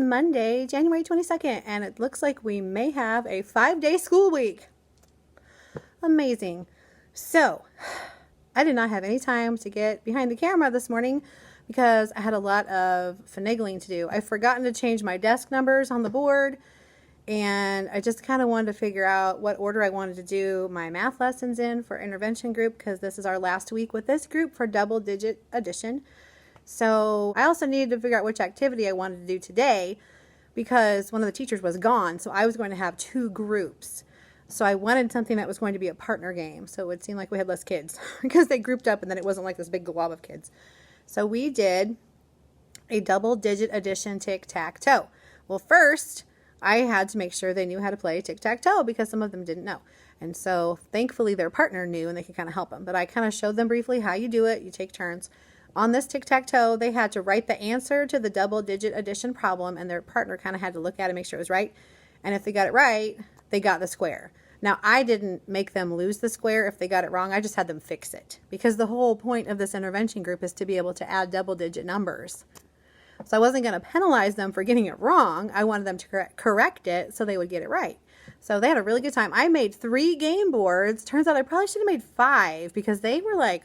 Monday, January 22nd, and it looks like we may have a 5-day school week. Amazing. So, I did not have any time to get behind the camera this morning because I had a lot of finagling to do. I've forgotten to change my desk numbers on the board, and I just kind of wanted to figure out what order I wanted to do my math lessons in for intervention group, because this is our last week with this group for double digit addition. So I also needed to figure out which activity I wanted to do today because one of the teachers was gone. So I was going to have 2 groups. So I wanted something that was going to be a partner game. So it would seem like we had less kids because they grouped up and then it wasn't like this big glob of kids. So we did a double digit addition tic-tac-toe. Well, first I had to make sure they knew how to play tic-tac-toe because some of them didn't know. And so thankfully their partner knew and they could kind of help them. But I kind of showed them briefly how you do it. You take turns. On this tic-tac-toe, they had to write the answer to the double-digit addition problem, and their partner kind of had to look at it and make sure it was right. And if they got it right, they got the square. Now, I didn't make them lose the square if they got it wrong. I just had them fix it. Because the whole point of this intervention group is to be able to add double-digit numbers. So I wasn't going to penalize them for getting it wrong. I wanted them to correct it so they would get it right. So they had a really good time. I made 3 game boards. Turns out I probably should have made 5 because they were like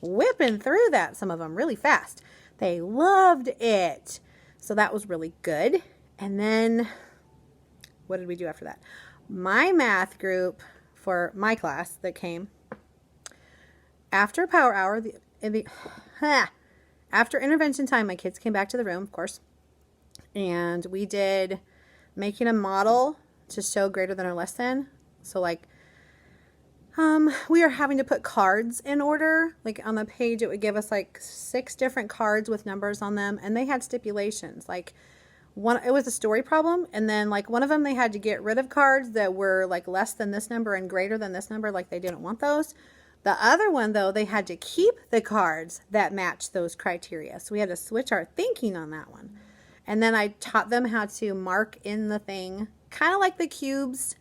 whipping through that, some of them really fast. They loved it. So that was really good. And then what did we do after that? My math group for my class that came after power hour, after intervention time, my kids came back to the room, of course, and we did making a model to show greater than or less than. So like we are having to put cards in order. Like on the page, it would give us like 6 different cards with numbers on them, and they had stipulations. Like it was a story problem, and then like one of them they had to get rid of cards that were like less than this number and greater than this number, like they didn't want those. The other one though, they had to keep the cards that matched those criteria. So we had to switch our thinking on that one. And then I taught them how to mark in the thing, kind of like the cubes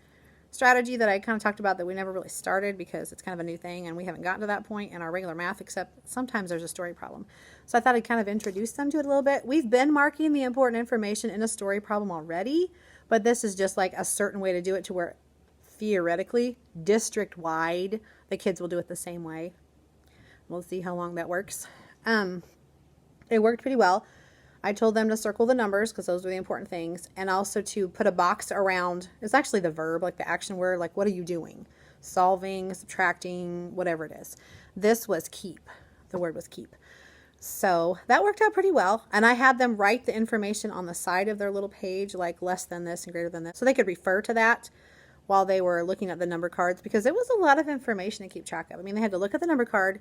strategy that I kind of talked about that we never really started because it's kind of a new thing and we haven't gotten to that point in our regular math, except sometimes there's a story problem. So I thought I'd kind of introduce them to it a little bit. We've been marking the important information in a story problem already, but this is just like a certain way to do it to where theoretically district-wide the kids will do it the same way. We'll see how long that works. It worked pretty well. I told them to circle the numbers because those were the important things, and also to put a box around, it's actually the verb, like the action word, like what are you doing? Solving, subtracting, whatever it is. This was keep. The word was keep. So that worked out pretty well, and I had them write the information on the side of their little page, like less than this and greater than this, so they could refer to that while they were looking at the number cards, because it was a lot of information to keep track of. I mean, they had to look at the number card,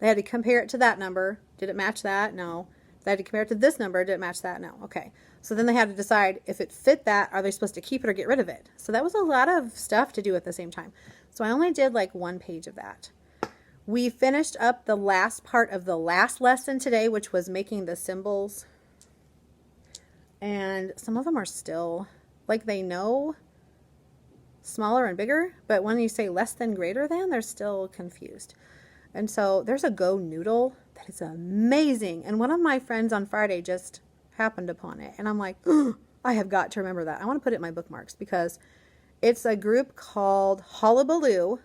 they had to compare it to that number. Did it match that? No. They had to compare it to this number. Did it match that? No. Okay. So then they had to decide if it fit that, are they supposed to keep it or get rid of it? So that was a lot of stuff to do at the same time. So I only did like 1 page of that. We finished up the last part of the last lesson today, which was making the symbols. And some of them are still, like they know smaller and bigger, but when you say less than, greater than, they're still confused. And so there's a Go Noodle that is amazing. And one of my friends on Friday just happened upon it. And I'm like, oh, I have got to remember that. I want to put it in my bookmarks because it's a group called Hullabaloo.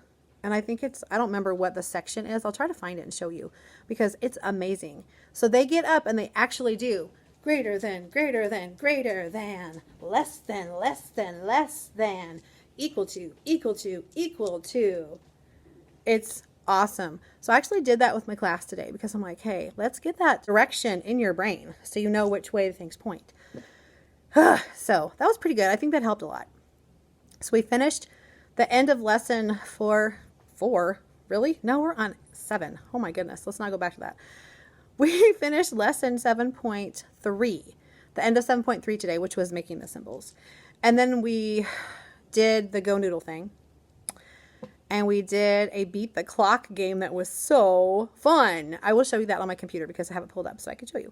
And I think I don't remember what the section is. I'll try to find it and show you because it's amazing. So they get up and they actually do greater than, greater than, greater than, less than, less than, less than, equal to, equal to, equal to. It's awesome. So I actually did that with my class today because I'm like, hey, let's get that direction in your brain so you know which way things point. So that was pretty good. I think that helped a lot. So we finished the end of lesson 4. Really? No, we're on 7. Oh my goodness. Let's not go back to that. We finished lesson 7.3, the end of 7.3 today, which was making the symbols. And then we did the Go Noodle thing. And we did a beat the clock game that was so fun. I will show you that on my computer because I have it pulled up so I can show you.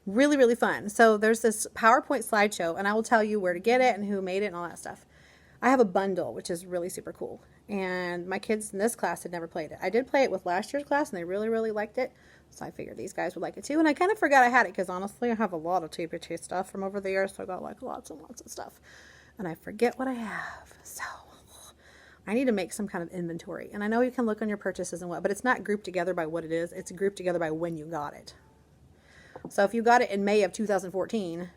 Really, really fun. So there's this PowerPoint slideshow, and I will tell you where to get it and who made it and all that stuff. I have a bundle, which is really super cool. And my kids in this class had never played it. I did play it with last year's class, and they really, really liked it. So I figured these guys would like it too. And I kind of forgot I had it because honestly, I have a lot of TPT stuff from over the years. So I got like lots and lots of stuff. And I forget what I have. So I need to make some kind of inventory. And I know you can look on your purchases and what, but it's not grouped together by what it is. It's grouped together by when you got it. So if you got it in May of 2014,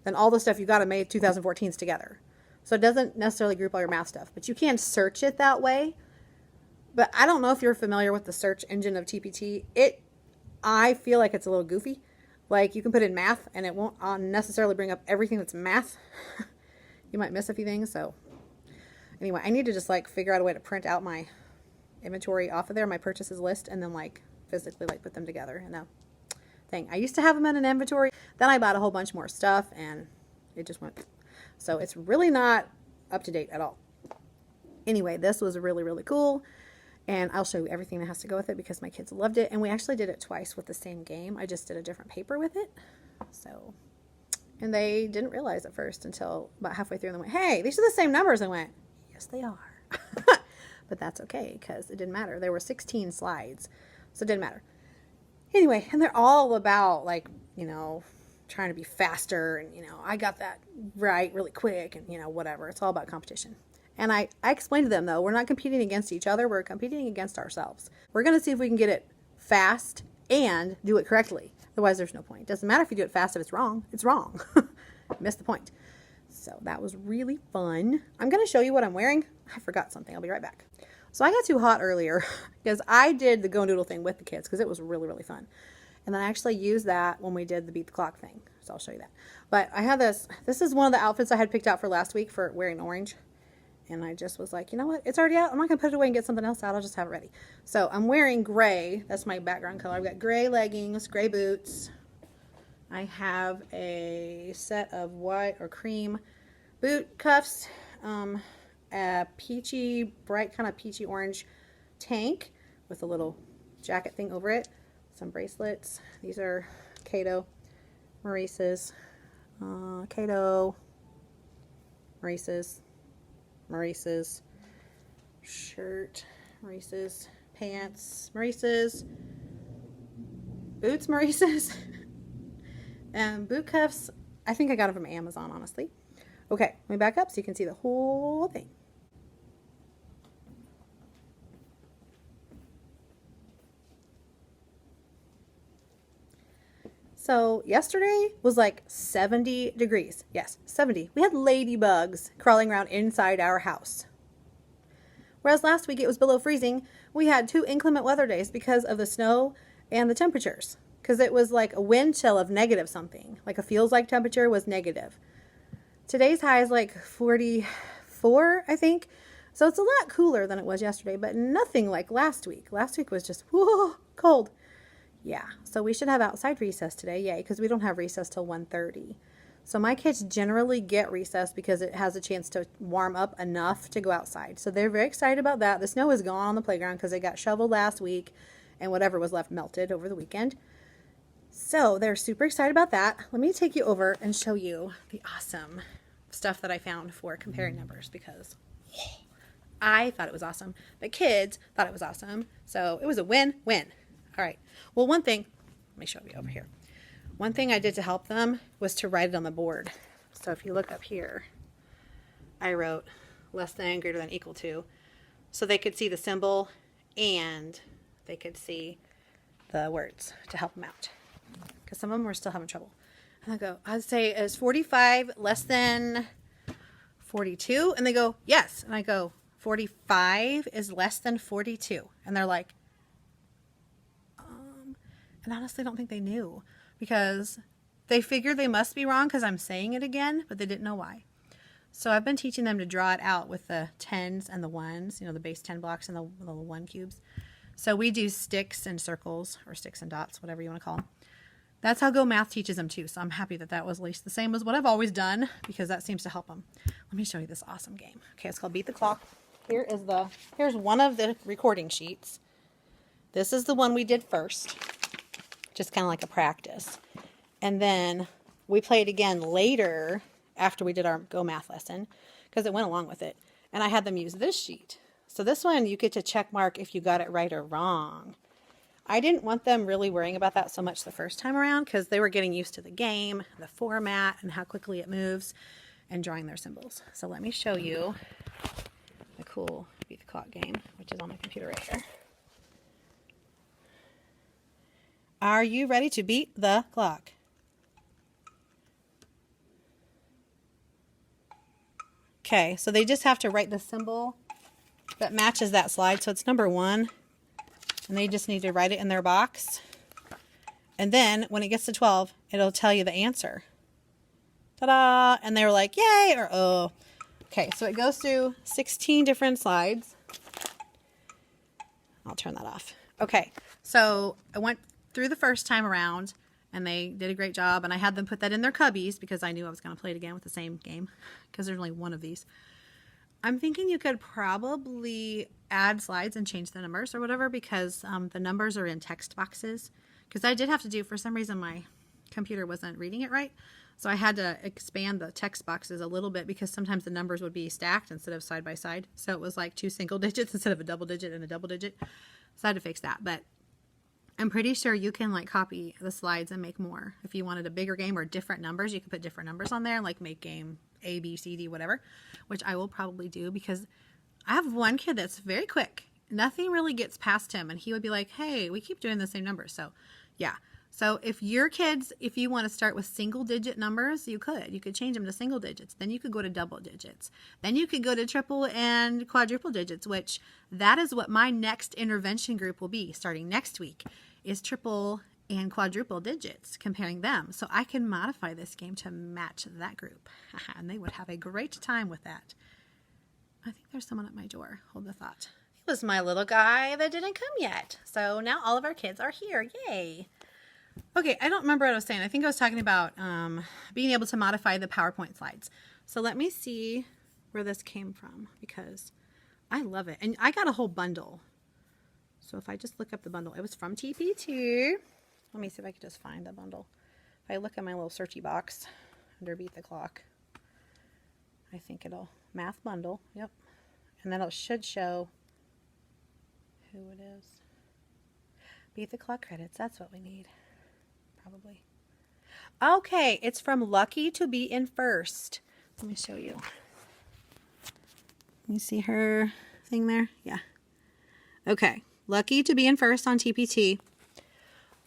then all the stuff you got in May of 2014 is together. So it doesn't necessarily group all your math stuff, but you can search it that way. But I don't know if you're familiar with the search engine of TPT. I feel like it's a little goofy. Like you can put in math and it won't necessarily bring up everything that's math. You might miss a few things. So anyway, I need to just like figure out a way to print out my inventory off of there, my purchases list, and then like physically like put them together in a thing. I used to have them in an inventory. Then I bought a whole bunch more stuff and it just went. So it's really not up to date at all. Anyway, this was really, really cool. And I'll show you everything that has to go with it because my kids loved it. And we actually did it twice with the same game. I just did a different paper with it. So, and they didn't realize at first until about halfway through. And they went, hey, these are the same numbers. I went, yes, they are. But that's okay because it didn't matter. There were 16 slides. So it didn't matter. Anyway, and they're all about like, you know, trying to be faster. And, you know, I got that right really quick and, you know, whatever. It's all about competition. And I explained to them, though, we're not competing against each other. We're competing against ourselves. We're going to see if we can get it fast and do it correctly. Otherwise, there's no point. It doesn't matter if you do it fast if it's wrong. It's wrong. Missed the point. So that was really fun. I'm going to show you what I'm wearing. I forgot something. I'll be right back. So I got too hot earlier because I did the Go Noodle thing with the kids because it was really, really fun. And then I actually used that when we did the Beat the Clock thing. So I'll show you that. But I have this. This is one of the outfits I had picked out for last week for wearing orange. And I just was like, you know what? It's already out. I'm not going to put it away and get something else out. I'll just have it ready. So I'm wearing gray. That's my background color. I've got gray leggings, gray boots. I have a set of white or cream boot cuffs, a peachy, bright kind of peachy orange tank with a little jacket thing over it. Some bracelets. These are Cato, Maurice's, Cato, Maurice's shirt, Maurice's pants, Maurice's boots, Maurice's and boot cuffs. I think I got it from Amazon, honestly. Okay, let me back up so you can see the whole thing. So yesterday was like 70 degrees. Yes, 70. We had ladybugs crawling around inside our house. Whereas last week it was below freezing. We had 2 inclement weather days because of the snow and the temperatures. Because it was like a wind chill of negative something. Like a feels like temperature was negative. Today's high is like 44, I think. So it's a lot cooler than it was yesterday, but nothing like last week. Last week was just, whoa, cold. Yeah, so we should have outside recess today, yay, because we don't have recess till 1:30. So my kids generally get recess because it has a chance to warm up enough to go outside. So they're very excited about that. The snow is gone on the playground because they got shoveled last week and whatever was left melted over the weekend. So they're super excited about that. Let me take you over and show you the awesome stuff that I found for comparing numbers because I thought it was awesome. The kids thought it was awesome. So it was a win-win. All right. Well, one thing, let me show you over here. One thing I did to help them was to write it on the board. So if you look up here, I wrote less than, greater than, equal to, so they could see the symbol and they could see the words to help them out. Because some of them were still having trouble. And I'd say, is 45 less than 42? And they go, yes. And I go, 45 is less than 42. And they're like, and honestly, I don't think they knew because they figured they must be wrong because I'm saying it again, but they didn't know why. So I've been teaching them to draw it out with the 10s and the 1s, you know, the base 10 blocks and the little 1 cubes. So we do sticks and circles or sticks and dots, whatever you want to call them. That's how Go Math teaches them too. So I'm happy that that was at least the same as what I've always done because that seems to help them. Let me show you this awesome game. Okay, it's called Beat the Clock. Here's one of the recording sheets. This is the one we did first. Just kind of like a practice. And then we played again later after we did our Go Math lesson because it went along with it. And I had them use this sheet. So this one you get to check mark if you got it right or wrong. I didn't want them really worrying about that so much the first time around because they were getting used to the game, the format, and how quickly it moves, and drawing their symbols. So let me show you the cool Beat the Clock game, which is on my computer right here. Are you ready to beat the clock? Okay, so they just have to write the symbol that matches that slide. So it's number 1. And they just need to write it in their box. And then when it gets to 12, it'll tell you the answer. Ta-da! And they were like, yay! Or oh. Okay, so it goes through 16 different slides. I'll turn that off. Okay, so I went through the first time around, and they did a great job. And I had them put that in their cubbies because I knew I was going to play it again with the same game because there's only one of these. I'm thinking you could probably add slides and change the numbers or whatever because the numbers are in text boxes. Because I did have to do, for some reason, my computer wasn't reading it right. So I had to expand the text boxes a little bit because sometimes the numbers would be stacked instead of side by side. So it was like 2 single digits instead of a double digit and a double digit. So I had to fix that. But I'm pretty sure you can like copy the slides and make more. If you wanted a bigger game or different numbers, you could put different numbers on there, like make game A, B, C, D, whatever, which I will probably do because I have one kid that's very quick. Nothing really gets past him. And he would be like, hey, we keep doing the same numbers. So yeah. So if your kids, if you want to start with single digit numbers, you could change them to single digits. Then you could go to double digits. Then you could go to triple and quadruple digits, which that is what my next intervention group will be starting next week, is triple and quadruple digits, comparing them. So I can modify this game to match that group. And they would have a great time with that. I think there's someone at my door. Hold the thought. It was my little guy that didn't come yet. So now all of our kids are here. Yay. Okay, I don't remember what I was saying. I think I was talking about being able to modify the PowerPoint slides. So let me see where this came from because I love it. And I got a whole bundle. So if I just look up the bundle, it was from TPT. Let me see if I can just find the bundle. If I look at my little searchy box under Beat the Clock, I think it'll math bundle. Yep. And then it should show who it is. Beat the Clock credits. That's what we need. Probably. Okay, it's from Lucky to Be in First. Let me show you. You see her thing there? Yeah. Okay, Lucky to Be in First on TPT.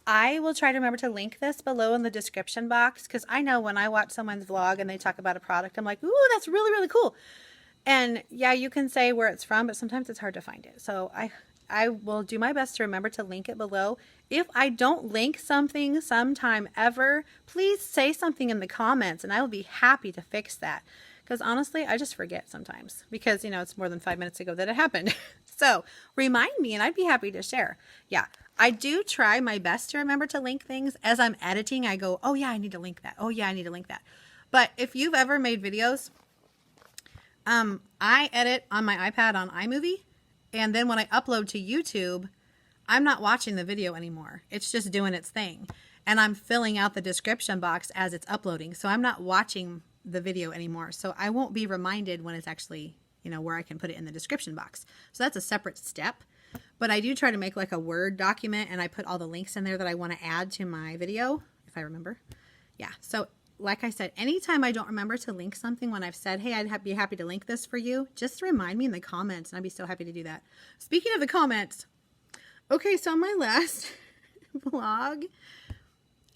I will try to remember to link this below in the description box because I know when I watch someone's vlog and they talk about a product, I'm like, ooh, that's really, really cool. And yeah, you can say where it's from, but sometimes it's hard to find it. So I will do my best to remember to link it below. If I don't link something sometime ever, please say something in the comments and I will be happy to fix that. Because honestly, I just forget sometimes because, you know, it's more than 5 minutes ago that it happened. So remind me and I'd be happy to share. Yeah, I do try my best to remember to link things. As I'm editing, I go, oh yeah, I need to link that. Oh yeah, I need to link that. But if you've ever made videos, I edit on my iPad on iMovie. And then when I upload to YouTube, I'm not watching the video anymore. It's just doing its thing. And I'm filling out the description box as it's uploading. So I'm not watching the video anymore. So I won't be reminded when it's actually, you know, where I can put it in the description box. So that's a separate step. But I do try to make like a Word document and I put all the links in there that I want to add to my video, if I remember. Yeah. So like I said, anytime I don't remember to link something when I've said, hey, I'd be happy to link this for you, just remind me in the comments and I'd be so happy to do that. Speaking of the comments, okay, so my last vlog,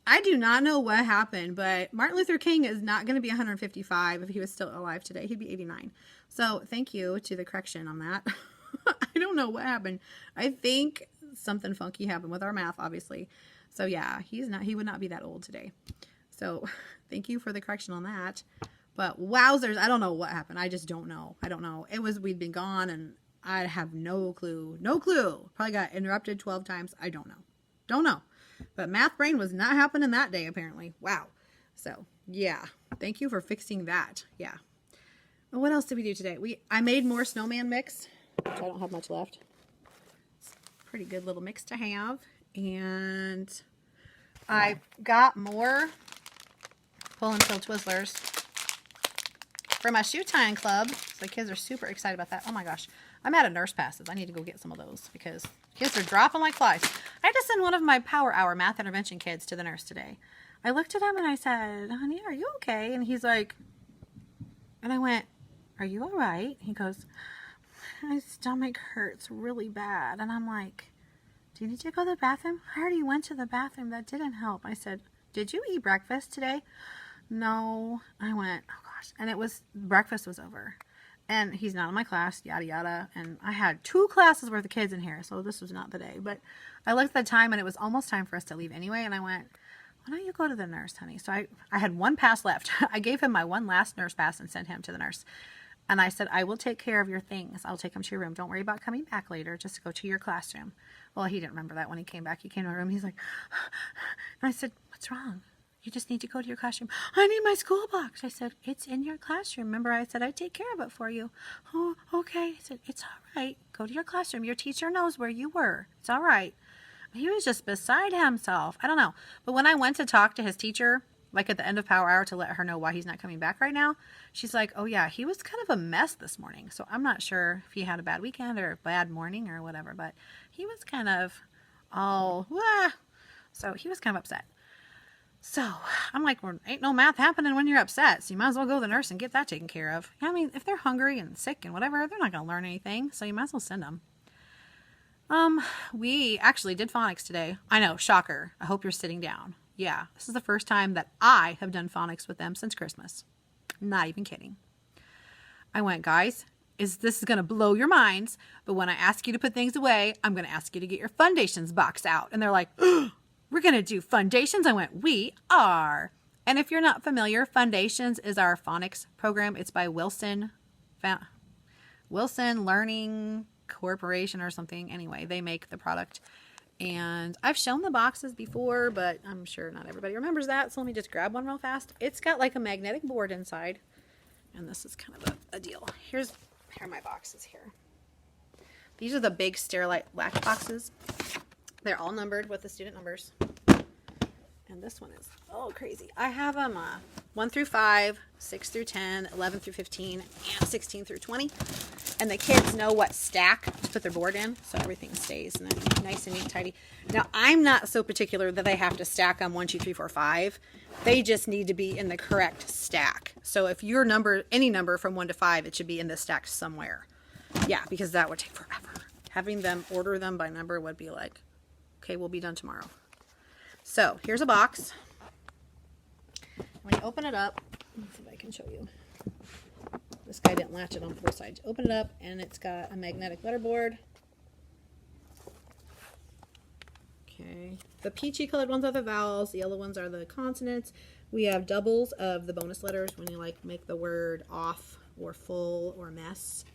I do not know what happened, but Martin Luther King is not going to be 155 if he was still alive today. He'd be 89. So thank you to the correction on that. I don't know what happened. I think something funky happened with our math, obviously. So yeah, he would not be that old today. So thank you for the correction on that. But wowzers, I don't know what happened. I just don't know. I don't know. We'd been gone and I have no clue. No clue. Probably got interrupted 12 times. I don't know. Don't know. But math brain was not happening that day, apparently. Wow. So yeah, thank you for fixing that. Yeah. And what else did we do today? I made more snowman mix, which I don't have much left. It's a pretty good little mix to have. And I got more pull and fill Twizzlers for my shoe tying club. So the kids are super excited about that. Oh my gosh. I'm out of nurse passes. I need to go get some of those because Kids are dropping like flies. I had to send one of my power hour math intervention kids to the nurse today. I looked at him and I said, honey, are you okay? And he's like, and I went, are you all right? He goes, my stomach hurts really bad. And I'm like, do you need to go to the bathroom? I already went to the bathroom. That didn't help. I said, did you eat breakfast today? No. I went, oh gosh. And breakfast was over. And he's not in my class, yada, yada. And I had 2 classes worth of kids in here, so this was not the day. But I looked at the time, and it was almost time for us to leave anyway. And I went, why don't you go to the nurse, honey? So I had 1 pass left. I gave him my 1 last nurse pass and sent him to the nurse. And I said, I will take care of your things. I'll take them to your room. Don't worry about coming back later. Just go to your classroom. Well, he didn't remember that when he came back. He came to my room. He's like, and I said, what's wrong? You just need to go to your classroom. I need my school box. I said, it's in your classroom. Remember, I said, I'd take care of it for you. Oh, okay. I said, it's all right. Go to your classroom. Your teacher knows where you were. It's all right. He was just beside himself. I don't know. But when I went to talk to his teacher, like at the end of power hour to let her know why he's not coming back right now, she's like, oh yeah, he was kind of a mess this morning. So I'm not sure if he had a bad weekend or a bad morning or whatever, but he was kind of all, wah. So he was kind of upset. So I'm like, well, ain't no math happening when you're upset. So you might as well go to the nurse and get that taken care of. I mean, if they're hungry and sick and whatever, they're not going to learn anything. So you might as well send them. We actually did phonics today. I know, shocker. I hope you're sitting down. Yeah, this is the first time that I have done phonics with them since Christmas. Not even kidding. I went, guys, this is going to blow your minds, but when I ask you to put things away, I'm going to ask you to get your foundations box out. And they're like, oh, we're going to do foundations? I went, we are. And if you're not familiar, Foundations is our phonics program. It's by Wilson Learning Corporation or something. Anyway, they make the product. And I've shown the boxes before, but I'm sure not everybody remembers that. So let me just grab one real fast. It's got like a magnetic board inside. And this is kind of a deal. Here are my boxes here. These are the big Sterilite black boxes. They're all numbered with the student numbers. And this one is, oh, crazy. I have them 1 through 5, 6 through 10, 11 through 15, and 16 through 20. And the kids know what stack to put their board in, so everything stays nice and neat and tidy. Now, I'm not so particular that they have to stack on 1, 2, 3, 4, 5. They just need to be in the correct stack. So if your number, any number from 1 to 5, it should be in this stack somewhere. Yeah, because that would take forever. Having them order them by number would be like, okay, we'll be done tomorrow. So here's a box. When you open it up, let's see if I can show you. This guy didn't latch it on both sides. Open it up, and it's got a magnetic letterboard. Okay. The peachy colored ones are the vowels. The yellow ones are the consonants. We have doubles of the bonus letters when you like make the word off or full or mess.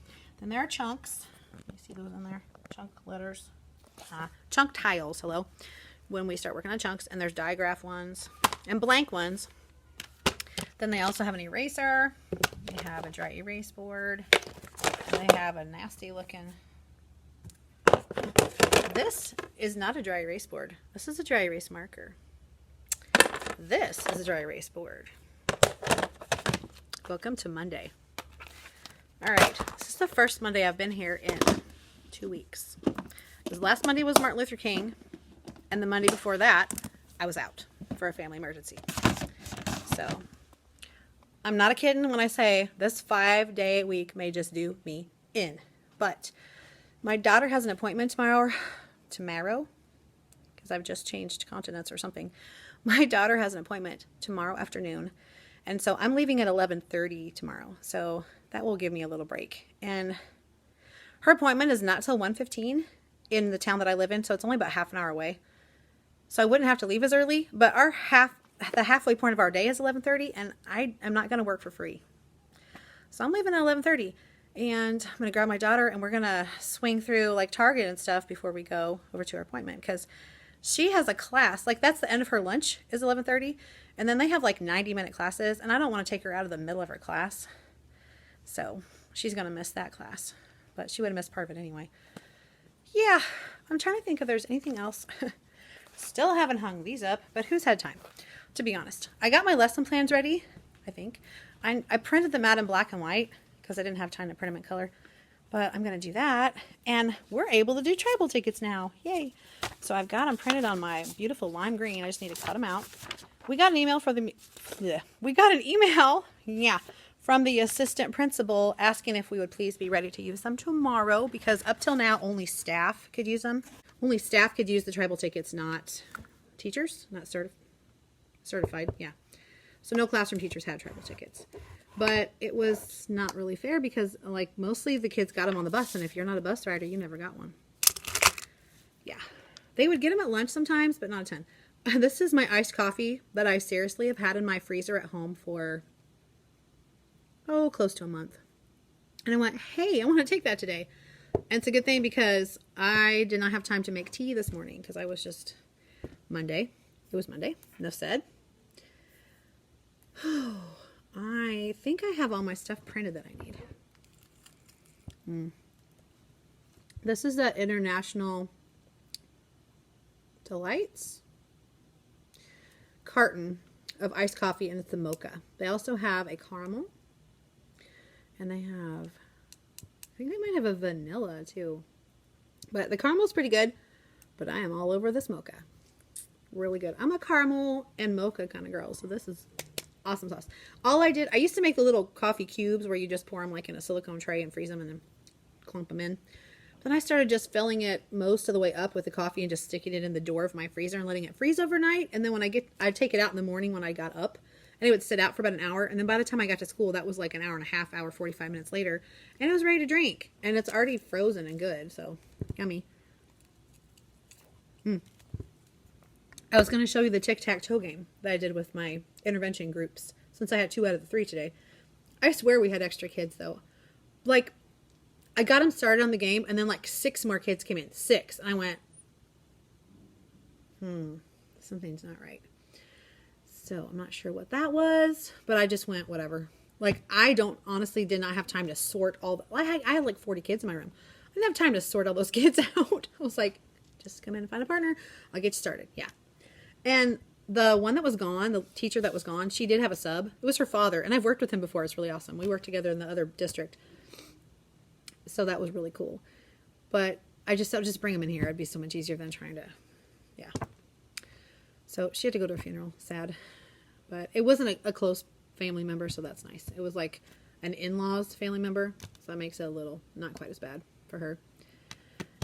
Then there are chunks. You see those in there? Chunk letters. Chunk tiles, hello. When we start working on chunks. And there's digraph ones and blank ones. Then they also have an eraser. They have a dry erase board. And they have a nasty looking. This is not a dry erase board. This is a dry erase marker. This is a dry erase board. Welcome to Monday. All right, this is the first Monday I've been here in 2 weeks. Because last Monday was Martin Luther King, and the Monday before that, I was out for a family emergency. So, I'm not kidding when I say this 5-day week may just do me in. But my daughter has an appointment tomorrow, because I've just changed continents or something. My daughter has an appointment tomorrow afternoon, and so I'm leaving at 11:30 tomorrow. So that will give me a little break. And her appointment is not till 1:15 in the town that I live in, so it's only about half an hour away. So I wouldn't have to leave as early, but the halfway point of our day is 11:30, and I am not going to work for free. So I'm leaving at 11:30, and I'm going to grab my daughter, and we're going to swing through like Target and stuff before we go over to her appointment, because she has a class, like that's the end of her lunch is 11:30, and then they have like 90-minute classes, and I don't want to take her out of the middle of her class. So she's going to miss that class, but she would have missed part of it anyway. Yeah, I'm trying to think if there's anything else. Still haven't hung these up, but who's had time? To be honest, I got my lesson plans ready, I think. I printed them out in black and white because I didn't have time to print them in color. But I'm going to do that. And we're able to do tribal tickets now. Yay. So I've got them printed on my beautiful lime green. I just need to cut them out. We got an email from from the assistant principal asking if we would please be ready to use them tomorrow, because up till now only staff could use them. Only staff could use the tribal tickets, not teachers, not certified. Yeah. So no classroom teachers had tribal tickets. But it was not really fair because, like, mostly the kids got them on the bus, and if you're not a bus rider, you never got one. Yeah. They would get them at lunch sometimes, but not a ton. This is my iced coffee that I seriously have had in my freezer at home for, close to a month. And I went, hey, I want to take that today. And it's a good thing because I did not have time to make tea this morning because I was just Monday. It was Monday. Enough said. I think I have all my stuff printed that I need. This is the International Delights carton of iced coffee, and it's a mocha. They also have a caramel, and they have, I think they might have a vanilla too. But the caramel's pretty good, but I am all over this mocha. Really good. I'm a caramel and mocha kind of girl, so this is awesome sauce. I used to make the little coffee cubes where you just pour them like in a silicone tray and freeze them and then clump them in. Then I started just filling it most of the way up with the coffee and just sticking it in the door of my freezer and letting it freeze overnight. And then when I'd take it out in the morning when I got up, and it would sit out for about an hour. And then by the time I got to school, that was like an hour and a half, 45 minutes later. And it was ready to drink. And it's already frozen and good. So, yummy. I was going to show you the tic-tac-toe game that I did with my intervention groups, since I had 2 out of the 3 today. I swear we had extra kids, though. Like, I got them started on the game, and then like 6 more kids came in. 6. And I went, something's not right. So I'm not sure what that was, but I just went, whatever. Like, I did not have time to sort I had like 40 kids in my room. I didn't have time to sort all those kids out. I was like, just come in and find a partner. I'll get you started. Yeah. And the one that was gone, the teacher that was gone, she did have a sub. It was her father, and I've worked with him before. It's really awesome. We worked together in the other district. So that was really cool. But I just thought, just bring him in here. It'd be so much easier than trying to, yeah. So she had to go to a funeral. Sad. But it wasn't a close family member, so that's nice. It was like an in-laws family member, so that makes it a little, not quite as bad for her.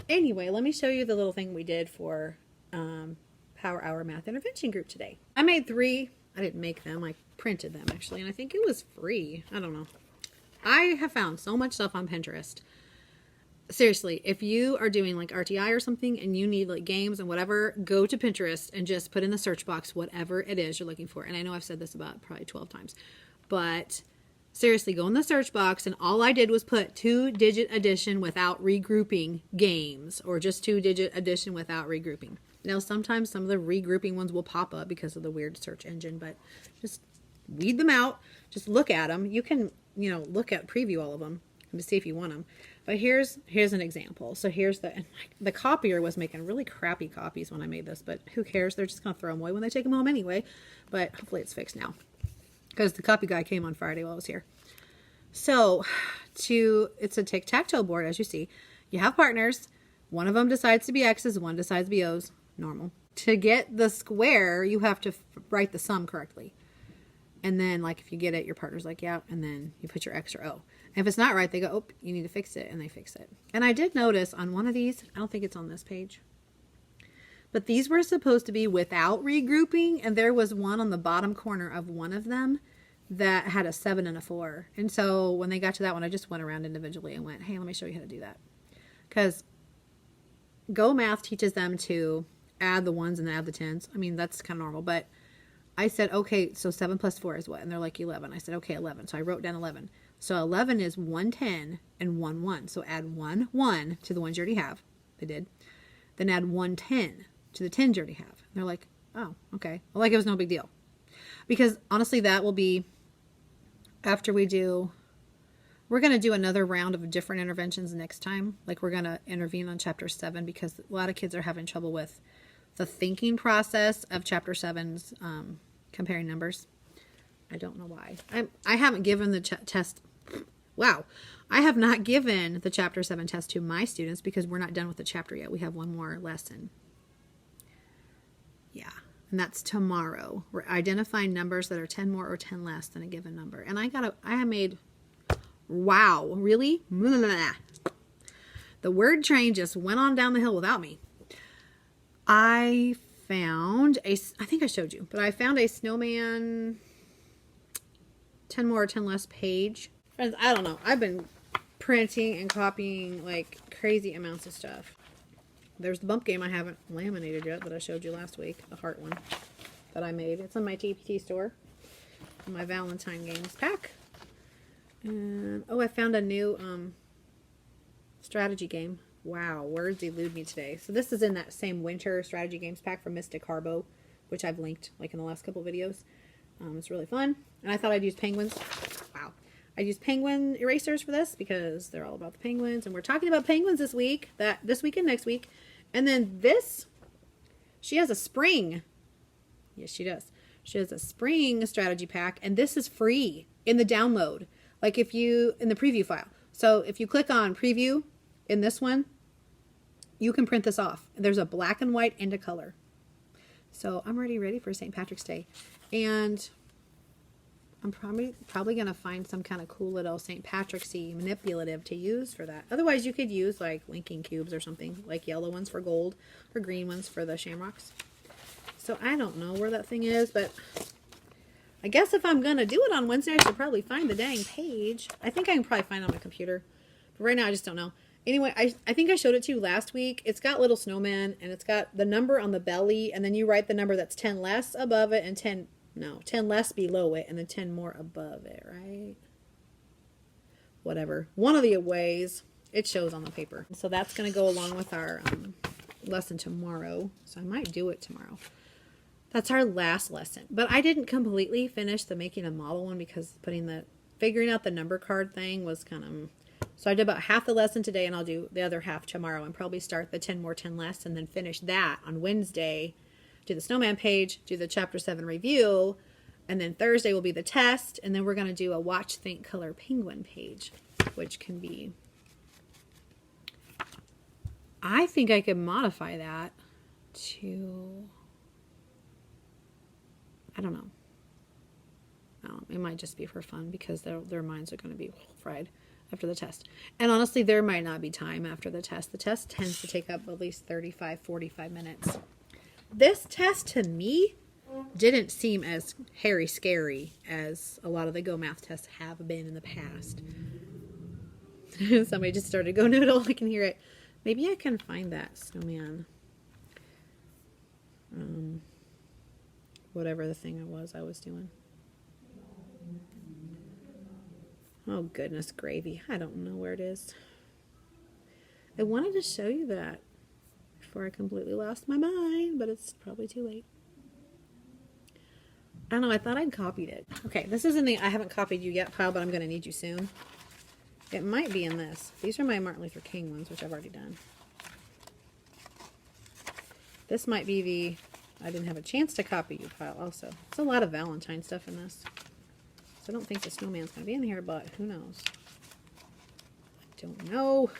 Anyway, let me show you the little thing we did for Power Hour Math Intervention Group today. I made 3. I didn't make them. I printed them, actually, and I think it was free. I don't know. I have found so much stuff on Pinterest. Seriously, if you are doing like RTI or something and you need like games and whatever, go to Pinterest and just put in the search box whatever it is you're looking for. And I know I've said this about probably 12 times, but seriously, go in the search box, and all I did was put 2-digit addition without regrouping games, or just 2-digit addition without regrouping. Now, sometimes some of the regrouping ones will pop up because of the weird search engine, but just weed them out. Just look at them. You can, look at preview all of them and to see if you want them. But here's an example. So here's the copier was making really crappy copies when I made this, but who cares? They're just going to throw them away when they take them home anyway. But hopefully it's fixed now, because the copy guy came on Friday while I was here. So it's a tic-tac-toe board, as you see. You have partners. One of them decides to be X's, one decides to be O's. Normal. To get the square, you have to write the sum correctly. And then, like, if you get it, your partner's like, yeah, and then you put your X or O. And if it's not right, they go, oh, you need to fix it, and they fix it. And I did notice on one of these, I don't think it's on this page, but these were supposed to be without regrouping, and there was one on the bottom corner of one of them that had a 7 and a 4. And so when they got to that one, I just went around individually and went, hey, let me show you how to do that. Because Go Math teaches them to add the 1s and then add the 10s. I mean, that's kind of normal, but I said, okay, so 7 plus 4 is what? And they're like 11. I said, okay, 11. So I wrote down 11. So 11 is 1 10 and 1 1. So add 1 1 to the ones you already have. They did. Then add 1 10 to the 10s you already have. And they're like, oh, okay. Well, like it was no big deal. Because honestly, that will be after we're going to do another round of different interventions next time. Like, we're going to intervene on chapter 7, because a lot of kids are having trouble with the thinking process of chapter 7's comparing numbers. I don't know why. I haven't given the test. Wow. I have not given the Chapter 7 test to my students because we're not done with the chapter yet. We have one more lesson. Yeah. And that's tomorrow. We're identifying numbers that are 10 more or 10 less than a given number. And I made, wow, really? Blah. The word train just went on down the hill without me. I found I think I showed you, but I found a snowman 10 more or 10 less page. Friends, I don't know. I've been printing and copying like crazy amounts of stuff. There's the bump game I haven't laminated yet that I showed you last week, the heart one that I made. It's in my TPT store. In my Valentine Games pack. And oh, I found a new strategy game. Wow, words elude me today. So this is in that same winter strategy games pack from Miss DeCarbo, which I've linked like in the last couple videos. It's really fun. And I thought I'd use penguins. Wow. I'd use penguin erasers for this because they're all about the penguins. And we're talking about penguins this week, this week and next week. And then this, she has a spring. Yes, she does. She has a spring strategy pack. And this is free in the download. Like if you, in the preview file. So if you click on preview in this one, you can print this off. There's a black and white and a color. So I'm already ready for St. Patrick's Day. And I'm probably going to find some kind of cool little St. Patrick's-y manipulative to use for that. Otherwise, you could use like linking cubes or something, like yellow ones for gold or green ones for the shamrocks. So I don't know where that thing is, but I guess if I'm going to do it on Wednesday, I should probably find the dang page. I think I can probably find it on my computer. But right now, I just don't know. Anyway, I think I showed it to you last week. It's got little snowmen, and it's got the number on the belly, and then you write the number that's 10 less above it and 10 less below it, and then 10 more above it, right? Whatever. One of the ways it shows on the paper. So that's going to go along with our lesson tomorrow. So I might do it tomorrow. That's our last lesson. But I didn't completely finish the making a model one because figuring out the number card thing was kind of... So I did about half the lesson today, and I'll do the other half tomorrow and probably start the 10 more, 10 less, and then finish that on Wednesday. Do the snowman page, do the chapter 7 review, and then Thursday will be the test, and then we're going to do a watch, think, color penguin page, which can be... I think I could modify that to... I don't know. It might just be for fun because their minds are going to be fried after the test. And honestly, there might not be time after the test. The test tends to take up at least 35, 45 minutes. This test to me didn't seem as hairy scary as a lot of the Go Math tests have been in the past. Somebody just started Go Noodle. I can hear it. Maybe I can find that snowman. Whatever the thing I was doing. Oh, goodness gravy. I don't know where it is. I wanted to show you that before I completely lost my mind, but it's probably too late. I don't know. I thought I'd copied it. Okay, this is in the I haven't copied you yet pile, but I'm going to need you soon. It might be in this. These are my Martin Luther King ones, which I've already done. This might be the I didn't have a chance to copy you pile also. There's a lot of Valentine stuff in this. I don't think the snowman's going to be in here, but who knows? I don't know.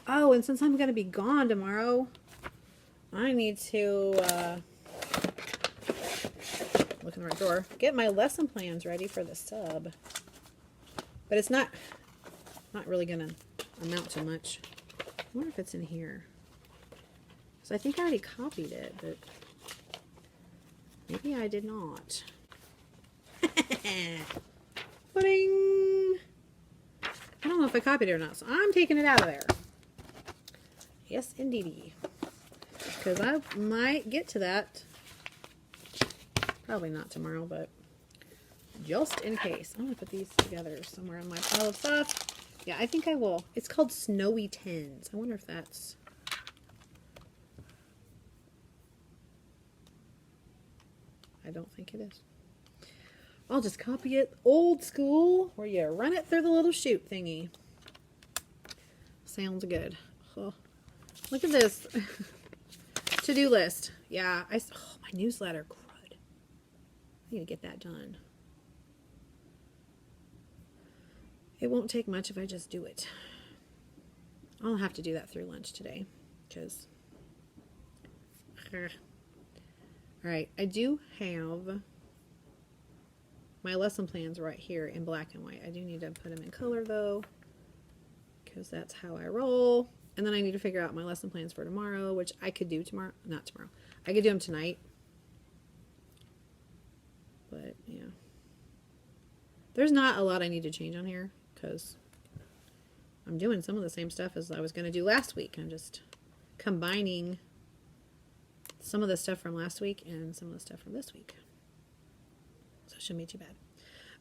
Oh, and since I'm going to be gone tomorrow, I need to look in the right drawer, get my lesson plans ready for the sub. But it's not really going to amount to much. I wonder if it's in here. So I think I already copied it, but maybe I did not. Pudding. I don't know if I copied it or not, so I'm taking it out of there. Yes, indeedy. Because I might get to that. Probably not tomorrow, but just in case. I'm going to put these together somewhere in my pile of stuff. Yeah, I think I will. It's called Snowy Tens. I wonder if that's... I don't think it is. I'll just copy it old school, where you run it through the little chute thingy. Sounds good. Oh, look at this. To-do list. Yeah, my newsletter. Crud. I need to get that done. It won't take much if I just do it. I'll have to do that through lunch today because... Alright, I do have my lesson plans right here in black and white. I do need to put them in color though, because that's how I roll. And then I need to figure out my lesson plans for tomorrow, which I could do tomorrow. Not tomorrow. I could do them tonight. But, yeah. There's not a lot I need to change on here, because I'm doing some of the same stuff as I was going to do last week. I'm just combining some of the stuff from last week and some of the stuff from this week. So it shouldn't be too bad.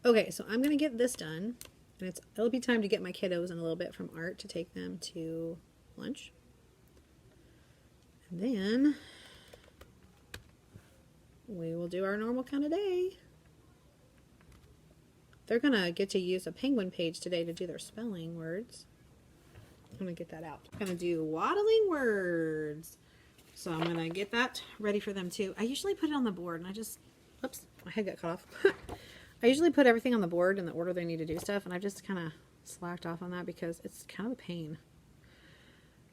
Okay, so I'm going to get this done. And it'll be time to get my kiddos in a little bit from art to take them to lunch. And then we will do our normal kind of day. They're going to get to use a penguin page today to do their spelling words. I'm going to get that out. I'm going to do waddling words. So I'm going to get that ready for them too. I usually put it on the board and I just, oops, my head got cut off. I usually put everything on the board in the order they need to do stuff, and I've just kind of slacked off on that because it's kind of a pain.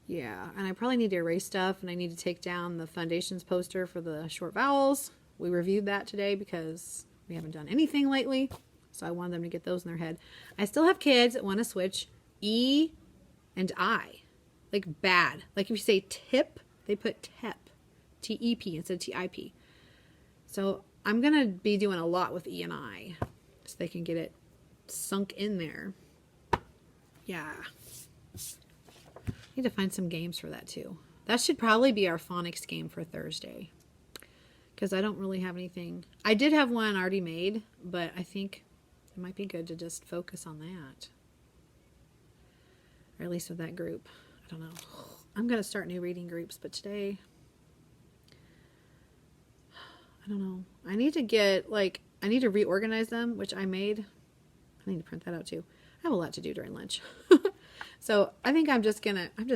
Yeah, and I probably need to erase stuff, and I need to take down the foundations poster for the short vowels. We reviewed that today because we haven't done anything lately, so I wanted them to get those in their head. I still have kids that want to switch E and I, like bad. Like if you say tip, they put tep, T-E-P instead of T-I-P. So I'm going to be doing a lot with E and I so they can get it sunk in there. Yeah. Need to find some games for that too. That should probably be our phonics game for Thursday because I don't really have anything. I did have one already made, but I think it might be good to just focus on that. Or at least with that group. I don't know. I'm going to start new reading groups, but today... I don't know. I need to get, like, I need to reorganize them, which I made. I need to print that out, too. I have a lot to do during lunch. So, I think I'm just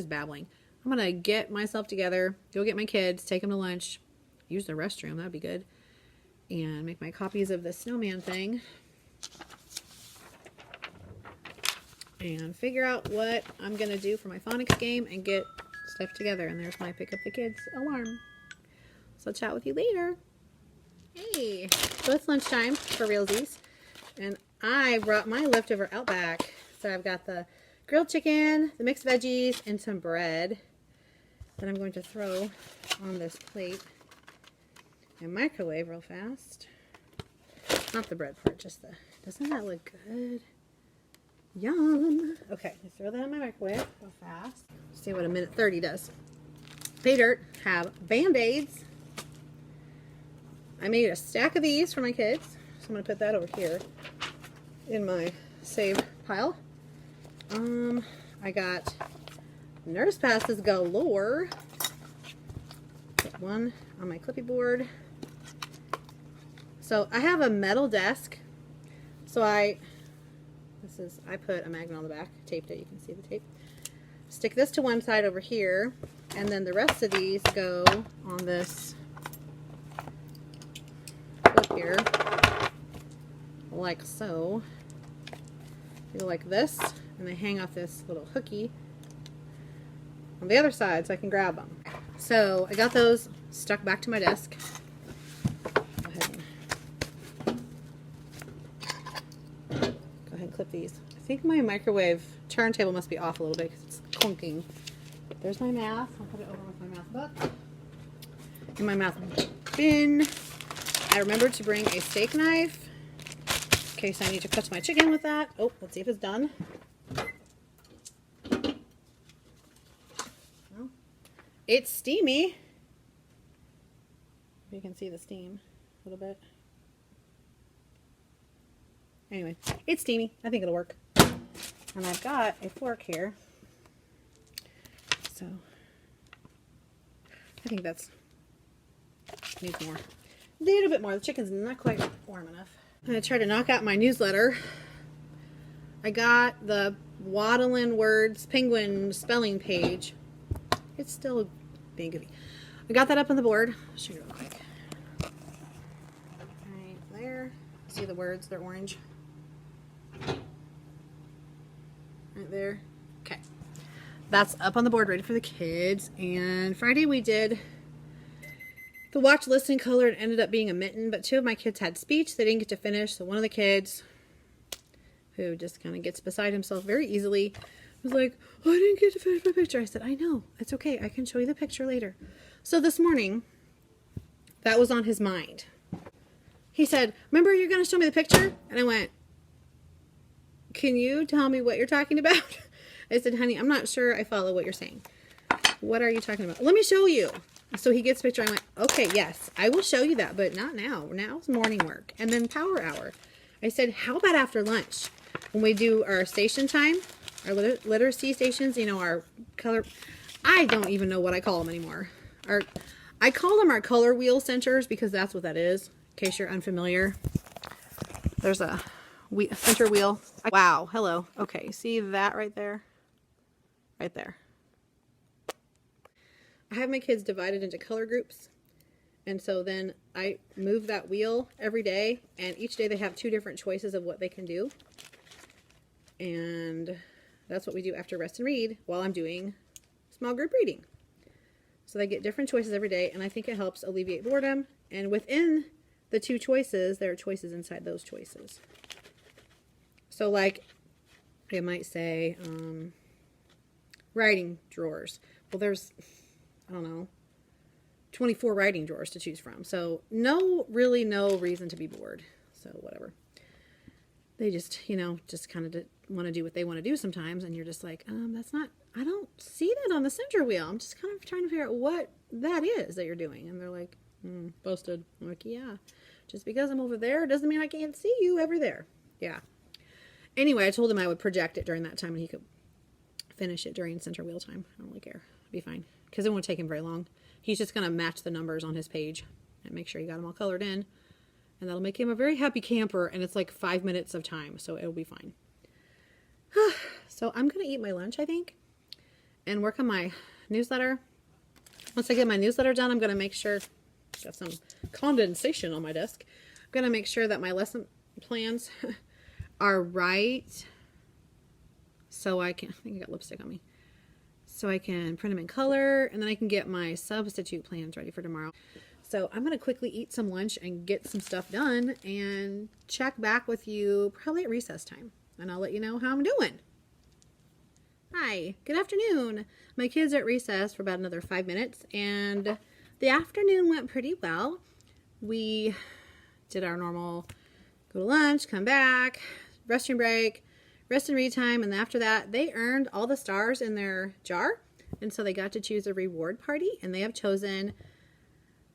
babbling. I'm going to get myself together, go get my kids, take them to lunch, use the restroom, that'd be good, and make my copies of the snowman thing, and figure out what I'm going to do for my phonics game, and get stuff together. And there's my pick up the kids alarm. So, I'll chat with you later. Hey, so it's lunchtime for realsies, and I brought my leftover Outback. So I've got the grilled chicken, the mixed veggies, and some bread that I'm going to throw on this plate and microwave real fast. Not the bread part, just the, doesn't that look good? Yum. Okay, I throw that in my microwave real fast. See what a minute 30 does. Pay dirt, have Band-Aids. I made a stack of these for my kids, so I'm going to put that over here in my save pile. I got nurse passes galore. Put one on my clippy board. So I have a metal desk. So I put a magnet on the back, taped it, you can see the tape. Stick this to one side over here, and then the rest of these go on this here, like so. They go like this, and they hang off this little hooky on the other side so I can grab them. So I got those stuck back to my desk. Go ahead and clip these. I think my microwave turntable must be off a little bit because it's clunking. There's my math. I'll put it over with my math book. In my math bin. I remembered to bring a steak knife in case I need to cut my chicken with that. Oh, let's see if it's done. Well, it's steamy. You can see the steam a little bit. Anyway, it's steamy. I think it'll work. And I've got a fork here. So, I think that's needs more. A little bit more. The chicken's not quite warm enough. I'm going to try to knock out my newsletter. I got the Waddlin' Words Penguin spelling page. It's still being goofy. I got that up on the board. I'll show you real quick. Right there. See the words? They're orange. there. Okay. That's up on the board ready for the kids. And Friday we did the watch, listen, color. It ended up being a mitten, but 2 of my kids had speech. They didn't get to finish. So one of the kids, who just kind of gets beside himself very easily, was like, oh, I didn't get to finish my picture. I said, I know. It's okay. I can show you the picture later. So this morning, that was on his mind. He said, remember you're going to show me the picture? And I went, can you tell me what you're talking about? I said, honey, I'm not sure I follow what you're saying. What are you talking about? Let me show you. So he gets a picture. I went, okay, yes, I will show you that, but not now. Now's morning work. And then power hour. I said, how about after lunch? When we do our station time, our literacy stations, you know, our color, I don't even know what I call them anymore. I call them our color wheel centers because that's what that is, in case you're unfamiliar. There's a center wheel. Wow, hello. Okay, see that right there? Right there. I have my kids divided into color groups. And so then I move that wheel every day. And each day they have 2 different choices of what they can do. And that's what we do after rest and read while I'm doing small group reading. So they get different choices every day. And I think it helps alleviate boredom. And within the 2 choices, there are choices inside those choices. So like, it might say, writing drawers. Well, there's, I don't know, 24 writing drawers to choose from. So really no reason to be bored. So whatever. They just, you know, just kind of want to do what they want to do sometimes. And you're just like, that's not, I don't see that on the center wheel. I'm just kind of trying to figure out what that is that you're doing. And they're like, busted. I'm like, yeah, just because I'm over there doesn't mean I can't see you over there. Yeah. Anyway, I told him I would project it during that time and he could finish it during center wheel time. I don't really care. It'll be fine. Because it won't take him very long. He's just going to match the numbers on his page and make sure he got them all colored in. And that'll make him a very happy camper. And it's like 5 minutes of time. So it'll be fine. So I'm going to eat my lunch, I think. And work on my newsletter. Once I get my newsletter done, I'm going to make sure. Got some condensation on my desk. I'm going to make sure that my lesson plans are right. So I think I got lipstick on me. So I can print them in color. And then I can get my substitute plans ready for tomorrow. So I'm going to quickly eat some lunch and get some stuff done and check back with you probably at recess time. And I'll let you know how I'm doing. Hi, good afternoon. My kids are at recess for about another 5 minutes. And the afternoon went pretty well. We did our normal go to lunch, come back, restroom break, rest and read time. And after that, they earned all the stars in their jar. And so they got to choose a reward party. And they have chosen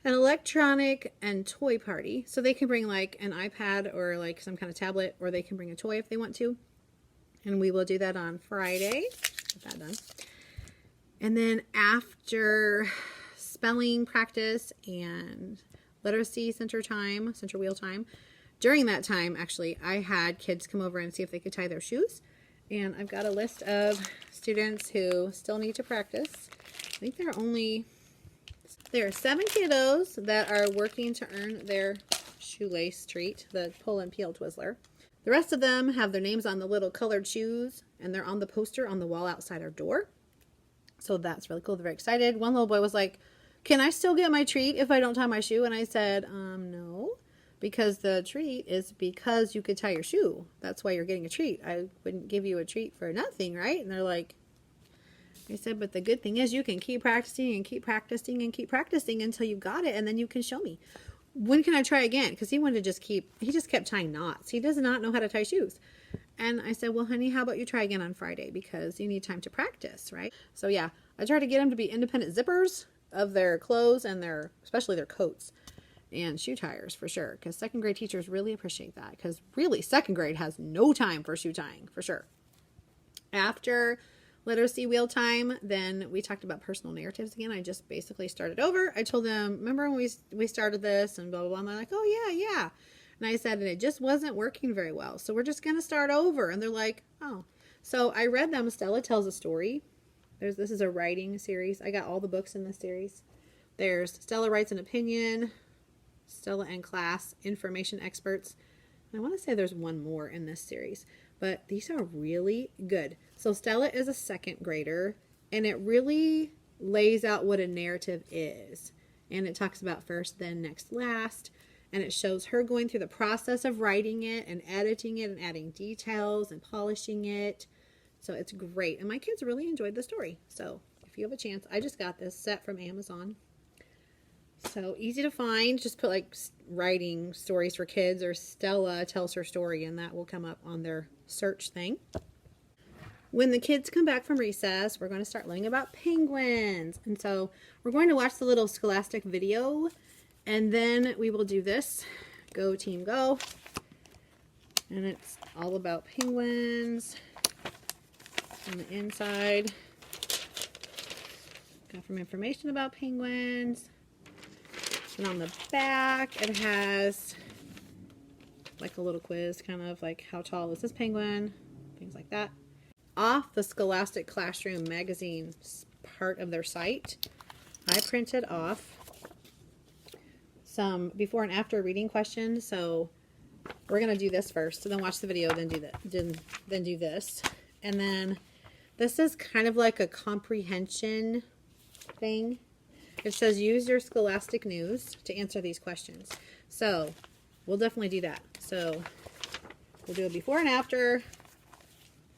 an electronic and toy party. So they can bring like an iPad or like some kind of tablet, or they can bring a toy if they want to. And we will do that on Friday. Get that done. And then after spelling practice and literacy center time, center wheel time, during that time, actually, I had kids come over and see if they could tie their shoes. And I've got a list of students who still need to practice. I think there are 7 kiddos that are working to earn their shoelace treat, the pull and peel Twizzler. The rest of them have their names on the little colored shoes, and they're on the poster on the wall outside our door. So that's really cool. They're very excited. One little boy was like, can I still get my treat if I don't tie my shoe? And I said, no, because the treat is because you could tie your shoe. That's why you're getting a treat. I wouldn't give you a treat for nothing, right? And they're like, I said, but the good thing is you can keep practicing and keep practicing and keep practicing until you got it, and then you can show me. When can I try again? Because he wanted to he just kept tying knots. He does not know how to tie shoes. And I said, well, honey, how about you try again on Friday? Because you need time to practice, right? So yeah, I try to get them to be independent zippers of their clothes and especially their coats and shoe tires for sure. Because 2nd grade teachers really appreciate that. Because really 2nd grade has no time for shoe tying for sure. After literacy wheel time, then we talked about personal narratives again. I just basically started over. I told them, remember when we started this and blah, blah, blah. And they're like, oh, yeah. And I said, and it just wasn't working very well. So we're just going to start over. And they're like, oh. So I read them Stella Tells a Story. This is a writing series. I got all the books in this series. There's Stella Writes an Opinion, Stella and Class, Information Experts. And I want to say there's one more in this series. but these are really good. So Stella is a second grader, and it really lays out what a narrative is. And it talks about first, then, next, last. And it shows her going through the process of writing it and editing it and adding details and polishing it. So it's great. And my kids really enjoyed the story. So if you have a chance, I just got this set from Amazon. So easy to find. Just put like writing stories for kids or Stella tells her story, and that will come up on their search thing. When the kids come back from recess, we're going to start learning about penguins. And so we're going to watch the little Scholastic video, and then we will do this. Go team go. And it's all about penguins. On the inside, got some information about penguins. And on the back, it has like a little quiz, kind of like how tall is this penguin, things like that. Off the Scholastic Classroom magazine part of their site, I printed off some before and after reading questions. So we're gonna do this first, so then watch the video, then do that, then do this, and then this is kind of like a comprehension thing. It says use your Scholastic News to answer these questions. So we'll definitely do that. So we'll do a before and after.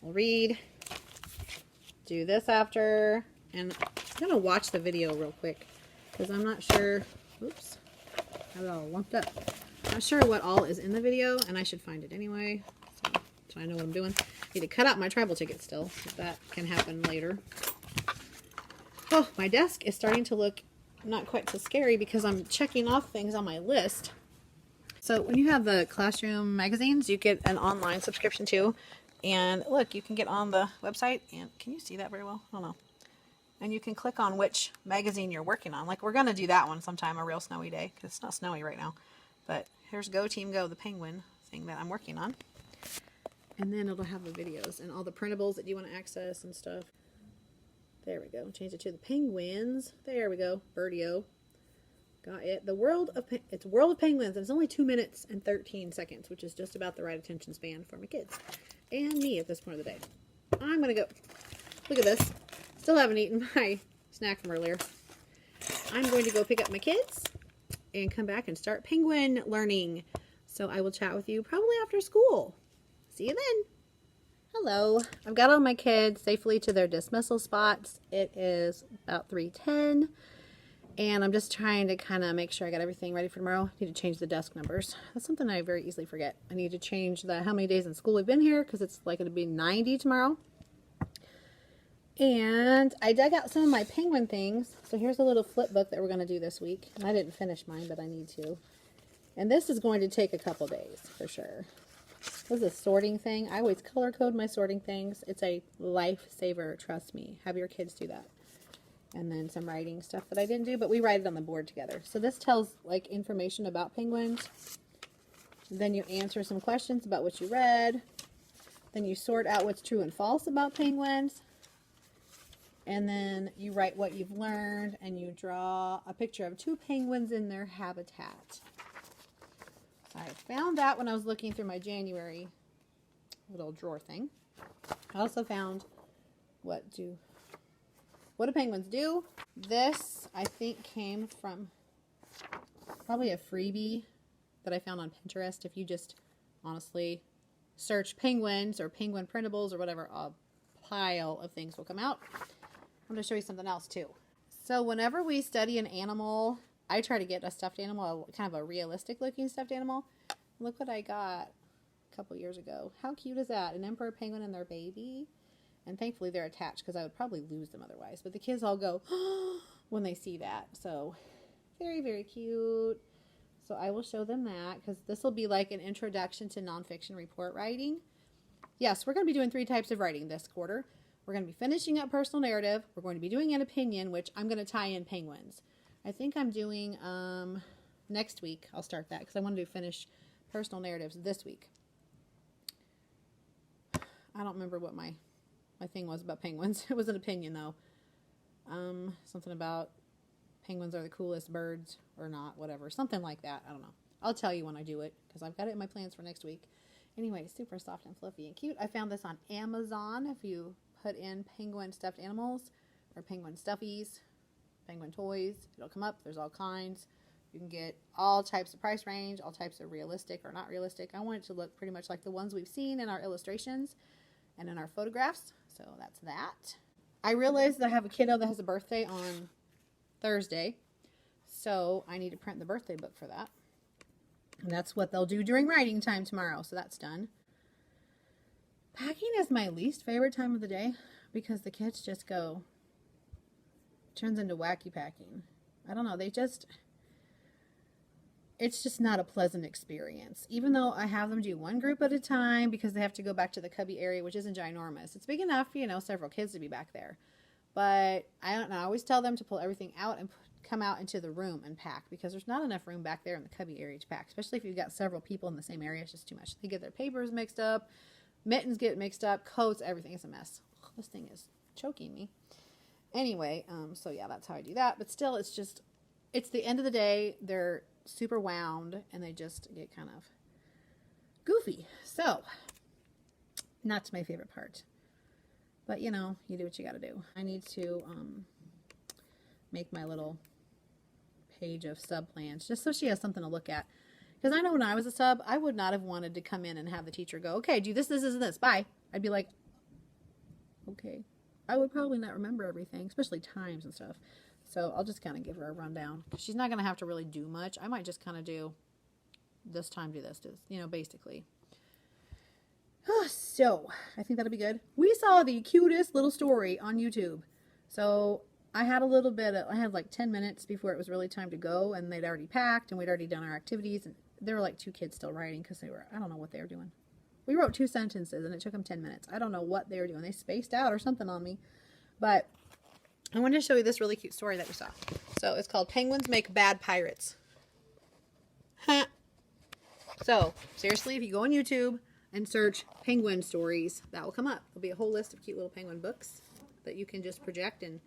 We'll read, do this after, and I'm going to watch the video real quick because I'm not sure, oops, I have it all lumped up. Not sure what all is in the video, and I should find it anyway, so I know what I'm doing. I need to cut out my tribal ticket still, if that can happen later. Oh, my desk is starting to look not quite so scary because I'm checking off things on my list. So when you have the classroom magazines, you get an online subscription too. And look, you can get on the website, and can you see that very well? I don't know. And you can click on which magazine you're working on. Like we're going to do that one sometime, a real snowy day, because it's not snowy right now. But here's Go Team Go, the penguin thing that I'm working on. And then it'll have the videos and all the printables that you want to access and stuff. There we go. Change it to the penguins. There we go. Birdio. Got it. It's World of Penguins, and it's only 2 minutes and 13 seconds, which is just about the right attention span for my kids. And me at this point of the day. I'm going to go. Look at this. Still haven't eaten my snack from earlier. I'm going to go pick up my kids and come back and start penguin learning. So I will chat with you probably after school. See you then. Hello. I've got all my kids safely to their dismissal spots. It is about 3:10. And I'm just trying to kind of make sure I got everything ready for tomorrow. I need to change the desk numbers. That's something I very easily forget. I need to change how many days in school we've been here because it's like going to be 90 tomorrow. And I dug out some of my penguin things. So here's a little flip book that we're going to do this week. And I didn't finish mine, but I need to. And this is going to take a couple days for sure. This is a sorting thing. I always color code my sorting things. It's a lifesaver, trust me. Have your kids do that. And then some writing stuff that I didn't do, but we write it on the board together. So this tells like information about penguins. Then you answer some questions about what you read. Then you sort out what's true and false about penguins. And then you write what you've learned, and you draw a picture of 2 penguins in their habitat. I found that when I was looking through my January little drawer thing. I also found what do penguins do? This, I think, came from probably a freebie that I found on Pinterest. If you just honestly search penguins or penguin printables or whatever, a pile of things will come out. I'm going to show you something else too. So whenever we study an animal, I try to get a stuffed animal, kind of a realistic looking stuffed animal. Look what I got a couple years ago. How cute is that? An emperor penguin and their baby. And thankfully they're attached because I would probably lose them otherwise. But the kids all go when they see that. So very, very cute. So I will show them that because this will be like an introduction to nonfiction report writing. Yes, we're going to be doing 3 types of writing this quarter. We're going to be finishing up personal narrative. We're going to be doing an opinion, which I'm going to tie in penguins. I think I'm doing next week. I'll start that because I want to finish personal narratives this week. I don't remember what my thing was about penguins. It was an opinion though. Something about penguins are the coolest birds or not, whatever. Something like that. I don't know. I'll tell you when I do it because I've got it in my plans for next week. Anyway, super soft and fluffy and cute. I found this on Amazon. If you put in penguin stuffed animals or penguin stuffies, penguin toys, it'll come up. There's all kinds. You can get all types of price range, all types of realistic or not realistic. I want it to look pretty much like the ones we've seen in our illustrations and in our photographs. So that's that. I realized that I have a kiddo that has a birthday on Thursday. So I need to print the birthday book for that. And that's what they'll do during writing time tomorrow. So that's done. Packing is my least favorite time of the day because the kids just go, turns into wacky packing. I don't know. It's just not a pleasant experience. Even though I have them do one group at a time because they have to go back to the cubby area, which isn't ginormous. It's big enough, several kids to be back there. But I don't know. I always tell them to pull everything out and come out into the room and pack because there's not enough room back there in the cubby area to pack, especially if you've got several people in the same area. It's just too much. They get their papers mixed up, mittens get mixed up, coats, everything is a mess. Ugh, this thing is choking me. Anyway, so yeah, that's how I do that. But still, it's the end of the day. They're super wound and they just get kind of goofy. So, not my favorite part. But, you do what you got to do. I need to make my little page of sub plans just so she has something to look at. Because I know when I was a sub, I would not have wanted to come in and have the teacher go, okay, do this, this, this, and this. Bye. I'd be like, okay. I would probably not remember everything, especially times and stuff. So I'll just kind of give her a rundown. She's not going to have to really do much. I might just kind of do this time, do this, basically. So I think that'll be good. We saw the cutest little story on YouTube. So I had I had like 10 minutes before it was really time to go, and they'd already packed and we'd already done our activities, and there were like 2 kids still writing because I don't know what they were doing. We wrote 2 sentences and it took them 10 minutes. I don't know what they were doing. They spaced out or something on me, but I wanted to show you this really cute story that we saw. So it's called Penguins Make Bad Pirates. So seriously, if you go on YouTube and search penguin stories, that will come up. There'll be a whole list of cute little penguin books that you can just project and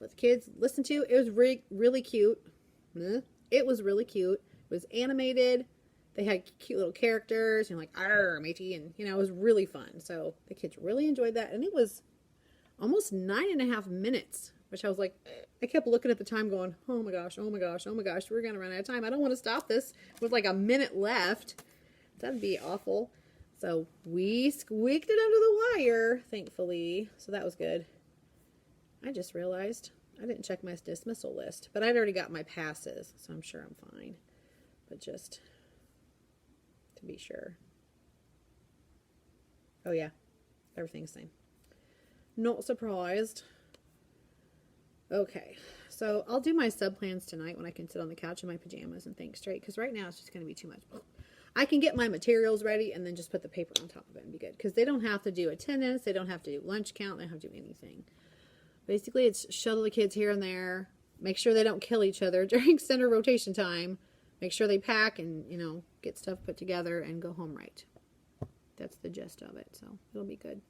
let the kids listen to. It was really cute. It was really cute. It was animated. They had cute little characters, like, arr, matey, and, it was really fun. So the kids really enjoyed that. And it was almost 9.5 minutes, which I was like, I kept looking at the time going, oh my gosh, oh my gosh, oh my gosh, we're going to run out of time. I don't want to stop this with like a minute left. That'd be awful. So we squeaked it under the wire, thankfully. So that was good. I just realized I didn't check my dismissal list, but I'd already got my passes, so I'm sure I'm fine. But just to be sure. Oh yeah, everything's the same. Not surprised. Okay, so I'll do my sub plans tonight when I can sit on the couch in my pajamas and think straight, because right now it's just going to be too much. I can get my materials ready and then just put the paper on top of it and be good, because they don't have to do attendance, they don't have to do lunch count, they don't have to do anything. Basically, it's shuttle the kids here and there, make sure they don't kill each other during center rotation time, make sure they pack and, get stuff put together and go home right. That's the gist of it, so it'll be good.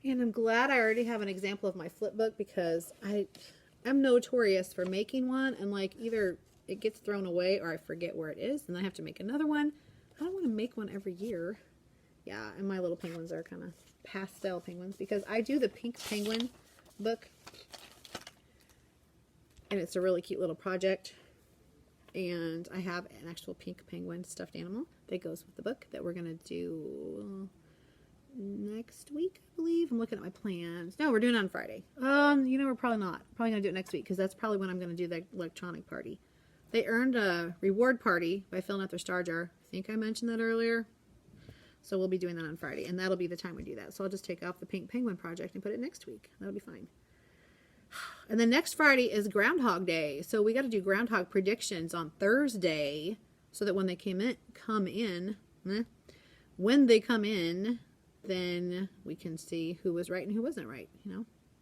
And I'm glad I already have an example of my flip book, because I'm notorious for making one and like either it gets thrown away or I forget where it is and I have to make another one. I don't want to make one every year. Yeah, and my little penguins are kind of pastel penguins because I do the pink penguin book. And it's a really cute little project. And I have an actual pink penguin stuffed animal that goes with the book that we're going to do next week, I believe. I'm looking at my plans. No, we're doing it on Friday. We're probably not. Probably going to do it next week because that's probably when I'm going to do the electronic party. They earned a reward party by filling out their star jar. I think I mentioned that earlier. So we'll be doing that on Friday, and that'll be the time we do that. So I'll just take off the pink penguin project and put it next week. That'll be fine. And then next Friday is Groundhog Day. So we got to do groundhog predictions on Thursday so that when they when they come in, then we can see who was right and who wasn't right.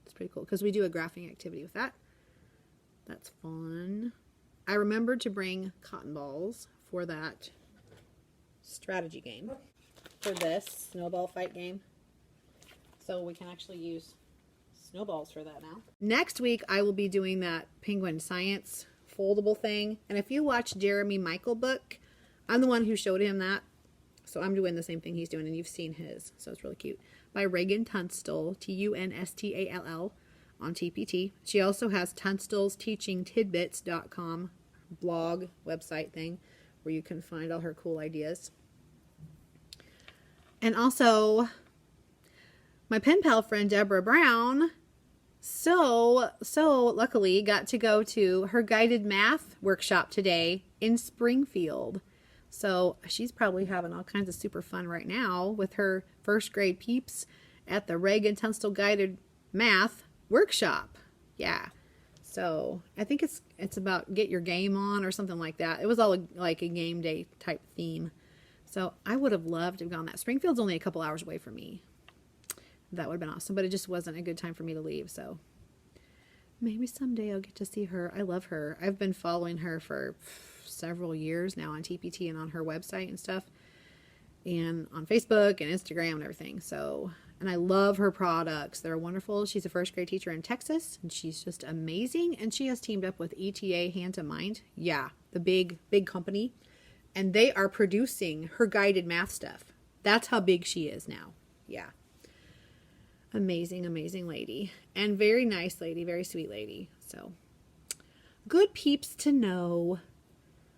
It's pretty cool because we do a graphing activity with that. That's fun. I remembered to bring cotton balls for that strategy game, for this snowball fight game. So we can actually use snowballs for that now. Next week, I will be doing that penguin science foldable thing. And if you watch Jeremy Michael book, I'm the one who showed him that. So I'm doing the same thing he's doing, and you've seen his. So it's really cute. By Reagan Tunstall, Tunstall, on TPT. She also has TunstallsTeachingTidbits.com blog website thing where you can find all her cool ideas. And also, my pen pal friend Deborah Brown so luckily got to go to her guided math workshop today in Springfield. So she's probably having all kinds of super fun right now with her first grade peeps at the Reagan Tunstall guided math workshop. Yeah. So I think it's about get your game on or something like that. It was all like a game day type theme. So I would have loved to have gone that. Springfield's only a couple hours away from me. That would have been awesome, but it just wasn't a good time for me to leave. So maybe someday I'll get to see her. I love her. I've been following her for several years now on TPT and on her website and stuff, and on Facebook and Instagram and everything. So, and I love her products. They're wonderful. She's a first grade teacher in Texas, and she's just amazing. And she has teamed up with ETA Hand to Mind. Yeah, the big company. And they are producing her guided math stuff. That's how big she is now. Yeah. Amazing, amazing lady. And very nice lady, very sweet lady. So, good peeps to know.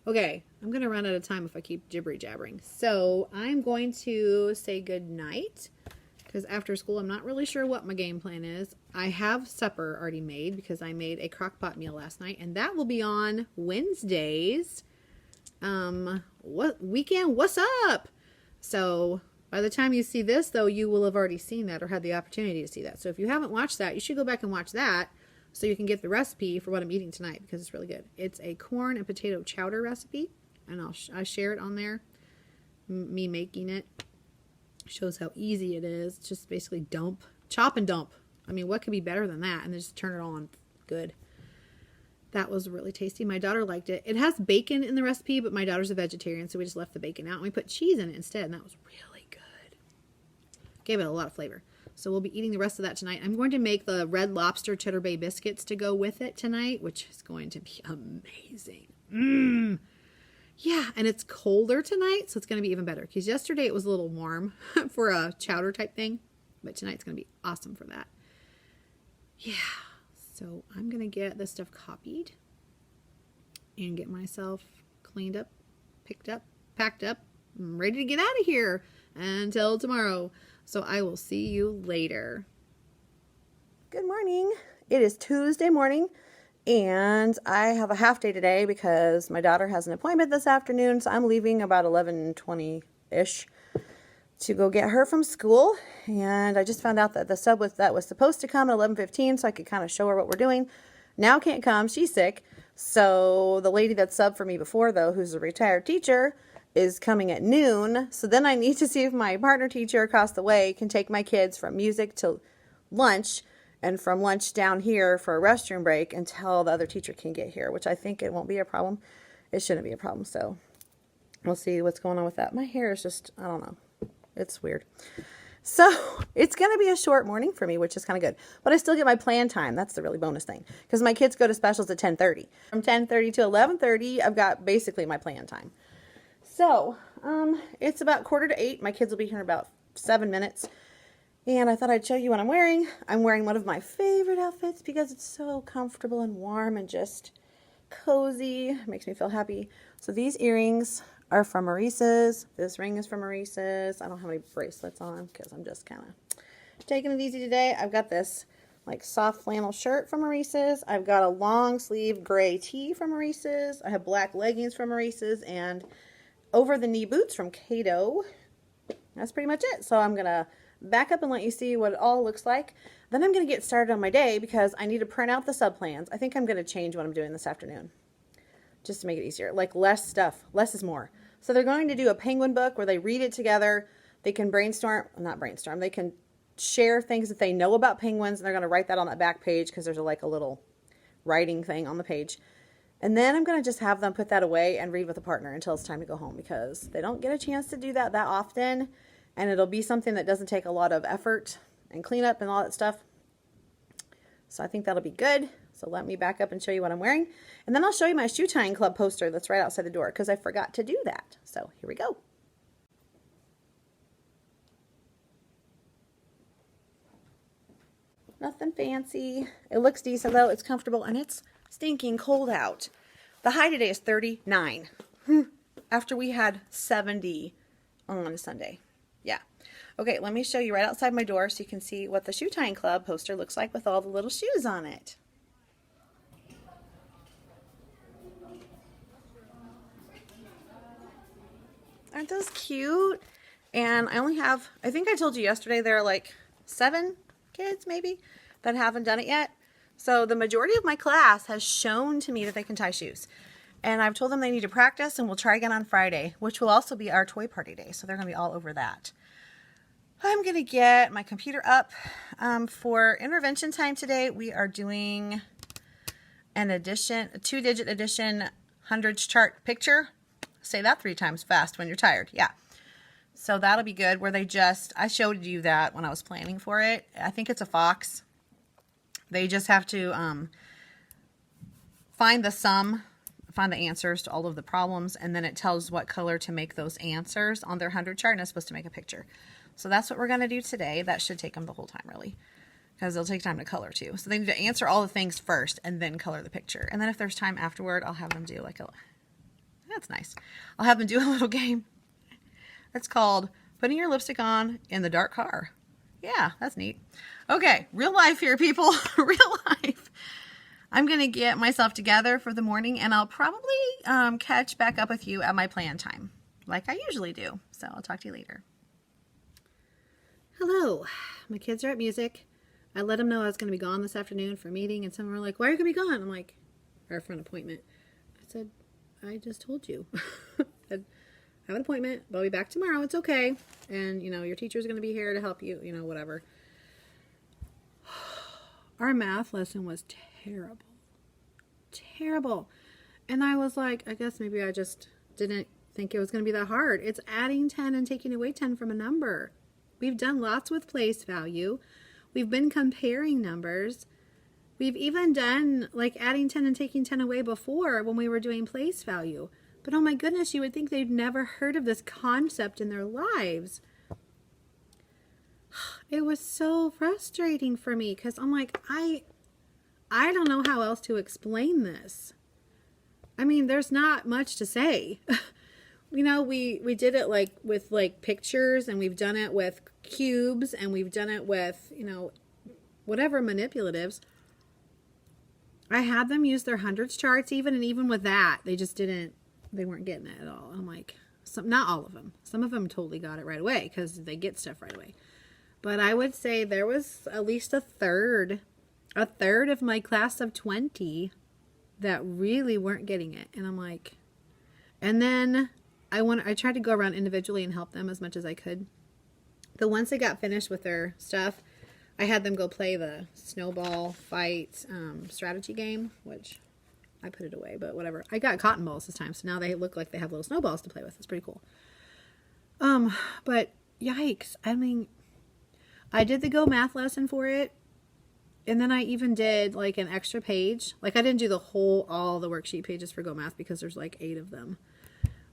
Okay, I'm going to run out of time if I keep jibbery jabbering. So, I'm going to say good night. Because after school, I'm not really sure what my game plan is. I have supper already made because I made a crock-pot meal last night. And that will be on Wednesdays. What weekend? What's up? So, by the time you see this, though, you will have already seen that or had the opportunity to see that. So if you haven't watched that, you should go back and watch that so you can get the recipe for what I'm eating tonight because it's really good. It's a corn and potato chowder recipe, and I share it on there. Me making it shows how easy it is. It's just basically chop and dump. I mean, what could be better than that? And then just turn it on. Good. That was really tasty. My daughter liked it. It has bacon in the recipe, but my daughter's a vegetarian, so we just left the bacon out and we put cheese in it instead, and that was really good. Gave it a lot of flavor. So we'll be eating the rest of that tonight. I'm going to make the Red Lobster Cheddar Bay biscuits to go with it tonight, which is going to be amazing. Yeah, and it's colder tonight, so it's going to be even better. Because yesterday it was a little warm for a chowder type thing, but tonight's going to be awesome for that. Yeah. So I'm going to get this stuff copied and get myself cleaned up, picked up, packed up. I'm ready to get out of here until tomorrow. So I will see you later. Good morning. It is Tuesday morning and I have a half day today because my daughter has an appointment this afternoon. So I'm leaving about 11:20-ish. To go get her from school, and I just found out that the sub that was supposed to come at 11:15 so I could kind of show her what we're doing now can't come. She's sick, so the lady that subbed for me before, though, who's a retired teacher, is coming at noon. So then I need to see if my partner teacher across the way can take my kids from music to lunch and from lunch down here for a restroom break until the other teacher can get here, which I think it won't be a problem. It shouldn't be a problem, so we'll see what's going on with that. My hair is just, I don't know. It's weird. So it's going to be a short morning for me, which is kind of good. But I still get my plan time. That's the really bonus thing. Because my kids go to specials at 10:30. From 10:30 to 11:30, I've got basically my plan time. So it's about 7:45. My kids will be here in about 7 minutes. And I thought I'd show you what I'm wearing. I'm wearing one of my favorite outfits because it's so comfortable and warm and just cozy. It makes me feel happy. So these earrings are from Maurice's. This ring is from Maurice's. I don't have any bracelets on because I'm just kind of taking it easy today. I've got this like soft flannel shirt from Maurice's. I've got a long sleeve gray tee from Maurice's. I have black leggings from Maurice's and over the knee boots from Cato. That's pretty much it. So I'm going to back up and let you see what it all looks like. Then I'm going to get started on my day because I need to print out the sub plans. I think I'm going to change what I'm doing this afternoon, just to make it easier. Like less stuff. Less is more. So they're going to do a penguin book where they read it together. They can not brainstorm. They can share things that they know about penguins, and they're going to write that on that back page because there's like a little writing thing on the page. And then I'm going to just have them put that away and read with a partner until it's time to go home because they don't get a chance to do that often. And it'll be something that doesn't take a lot of effort and cleanup and all that stuff. So I think that'll be good. So let me back up and show you what I'm wearing. And then I'll show you my shoe tying club poster that's right outside the door because I forgot to do that. So here we go. Nothing fancy. It looks decent though. It's comfortable and it's stinking cold out. The high today is 39 after we had 70 on Sunday. Yeah. Okay, let me show you right outside my door so you can see what the Shoe Tying Club poster looks like with all the little shoes on it. Aren't those cute? And I only have, I think I told you yesterday, there are like 7 kids maybe that haven't done it yet. So the majority of my class has shown to me that they can tie shoes. And I've told them they need to practice, and we'll try again on Friday, which will also be our toy party day. So they're going to be all over that. I'm going to get my computer up. For intervention time today, we are doing an addition, a 2-digit addition hundreds chart picture. Say that 3 times fast when you're tired. Yeah. So that'll be good, where they just, I showed you that when I was planning for it. I think it's a fox. They just have to find the answers to all of the problems, and then it tells what color to make those answers on their 100 chart, and it's supposed to make a picture. So that's what we're going to do today. That should take them the whole time, really, because it'll take time to color too. So they need to answer all the things first and then color the picture. And then if there's time afterward, I'll have them do like a, that's nice. I'll have them do a little game. It's called Putting Your Lipstick On in the Dark Car. Yeah, that's neat. Okay, real life here, people. Real life. I'm going to get myself together for the morning, and I'll probably catch back up with you at my plan time, like I usually do. So I'll talk to you later. Hello. My kids are at music. I let them know I was going to be gone this afternoon for a meeting, and some were like, why are you going to be gone? I'm like, or for an appointment. I said, I just told you. I said, I have an appointment, but I'll be back tomorrow. It's okay. And, you know, your teacher's going to be here to help you, you know, whatever. Our math lesson was terrible. Terrible. And I was like, I guess maybe I just didn't think it was going to be that hard. It's adding 10 and taking away 10 from a number. We've done lots with place value. We've been comparing numbers. We've even done like adding 10 and taking 10 away before when we were doing place value. But oh my goodness, you would think they've never heard of this concept in their lives. It was so frustrating for me because I'm like, I don't know how else to explain this. I mean, there's not much to say. You know, we did it like with like pictures, and we've done it with cubes, and we've done it with, you know, whatever manipulatives. I had them use their hundreds charts even, and even with that, they weren't getting it at all. I'm like, not all of them. Some of them totally got it right away because they get stuff right away. But I would say there was at least a third of my class of 20 that really weren't getting it. And I'm like, and then I tried to go around individually and help them as much as I could. But once they got finished with their stuff, I had them go play the snowball fight strategy game, which I put it away, but whatever. I got cotton balls this time, so now they look like they have little snowballs to play with. It's pretty cool. But yikes. I mean, I did the Go math lesson for it, and then I even did like an extra page. Like I didn't do all the worksheet pages for Go Math because there's like 8 of them.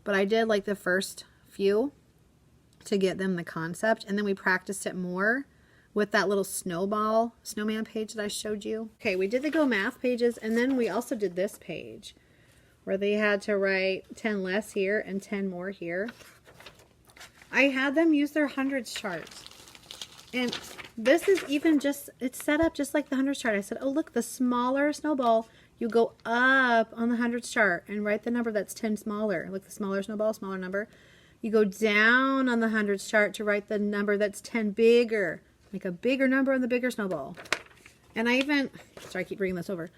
But I did like the first few to get them the concept, and then we practiced it more with that little snowman page that I showed you. Okay, we did the Go Math pages, and then we also did this page where they had to write 10 less here and 10 more here. I had them use their hundreds charts. And this is even just, it's set up just like the hundreds chart. I said, oh, look, the smaller snowball, you go up on the hundreds chart and write the number that's 10 smaller. Look, the smaller snowball, smaller number. You go down on the hundreds chart to write the number that's 10 bigger. Make a bigger number on the bigger snowball. And I even, sorry, I keep bringing this over.